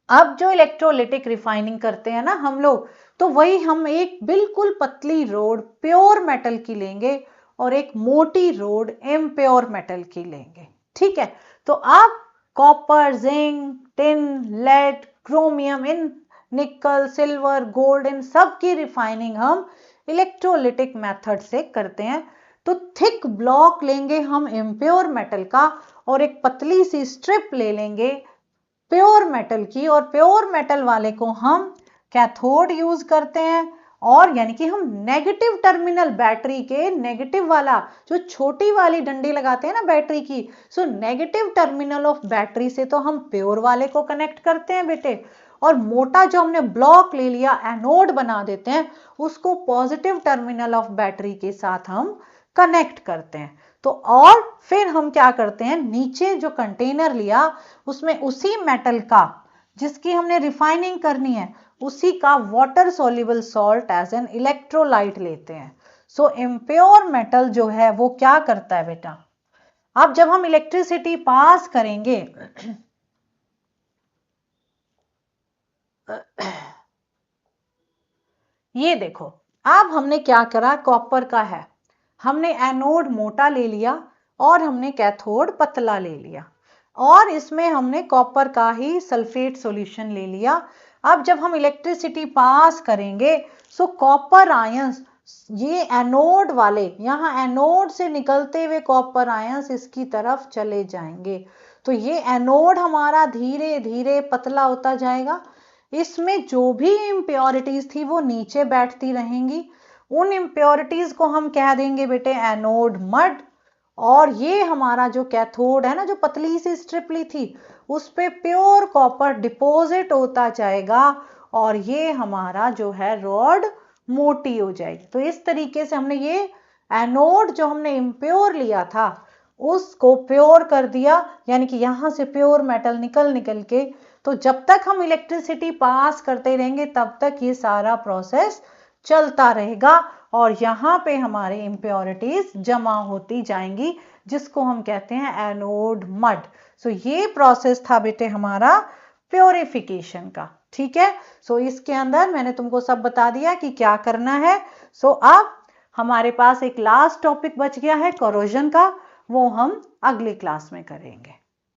अब जो इलेक्ट्रोलिटिक रिफाइनिंग करते हैं ना हम लोग, तो वही हम एक बिल्कुल पतली रोड प्योर मेटल की लेंगे और एक मोटी रोड इम्प्योर मेटल की लेंगे। ठीक है, तो अब copper, zinc, tin, lead, chromium, इन निकल, सिल्वर, गोल्ड, इन सब की रिफाइनिंग हम इलेक्ट्रोलिटिक मेथड से करते हैं। तो थिक ब्लॉक लेंगे हम इम्प्योर मेटल का और एक पतली सी स्ट्रिप ले लेंगे प्योर मेटल की, और प्योर मेटल वाले को हम कैथोड यूज करते हैं। और यानी कि हम नेगेटिव टर्मिनल बैटरी के नेगेटिव वाला जो छोटी वाली डंडी लगाते हैं ना बैटरी की, so negative terminal of battery से तो हम प्योर वाले को कनेक्ट करते हैं बेटे, और मोटा जो हमने ब्लॉक ले लिया एनोड बना देते हैं, उसको पॉजिटिव टर्मिनल ऑफ बैटरी के साथ हम कनेक्ट करते हैं। तो और फिर हम क्या करते हैं, नीचे जो कंटेनर लिया उसमें उसी मेटल का जिसकी हमने रिफाइनिंग करनी है, उसी का water soluble salt as an electrolyte लेते हैं। सो इम्प्योर मेटल जो है वो क्या करता है बेटा, अब जब हम इलेक्ट्रिसिटी पास करेंगे, ये देखो अब हमने क्या करा, कॉपर का है, हमने एनोड मोटा ले लिया और हमने कैथोड पतला ले लिया, और इसमें हमने कॉपर का ही सल्फेट सॉल्यूशन ले लिया। अब जब हम इलेक्ट्रिसिटी पास करेंगे, सो कॉपर आयंस, ये एनोड वाले, यहाँ एनोड से निकलते हुए कॉपर आयंस इसकी तरफ चले जाएंगे। तो ये एनोड हमारा धीरे धीरे पतला होता जाएगा, इसमें जो भी इम्प्योरिटीज थी वो नीचे बैठती रहेंगी, उन इम्प्योरिटीज को हम कह देंगे बेटे एनोड मड। और ये हमारा जो कैथोड है ना, जो पतली सी स्ट्रिप ली थी, उस पे प्योर कॉपर डिपॉजिट होता जाएगा और ये हमारा जो है रॉड मोटी हो जाएगी। तो इस तरीके से हमने ये एनोड जो हमने इम्प्योर लिया था उसको प्योर कर दिया, यानी कि यहां से प्योर मेटल निकल निकल के, तो जब तक हम इलेक्ट्रिसिटी पास करते रहेंगे तब तक ये सारा प्रोसेस चलता रहेगा और यहाँ पे हमारे इम्प्योरिटीज जमा होती जाएंगी, जिसको हम कहते हैं एनोड मड। सो ये प्रोसेस था बेटे हमारा प्योरिफिकेशन का। ठीक है, सो इसके अंदर मैंने तुमको सब बता दिया कि क्या करना है। सो अब हमारे पास एक लास्ट टॉपिक बच गया है कोरोजन का, वो हम अगली क्लास में करेंगे।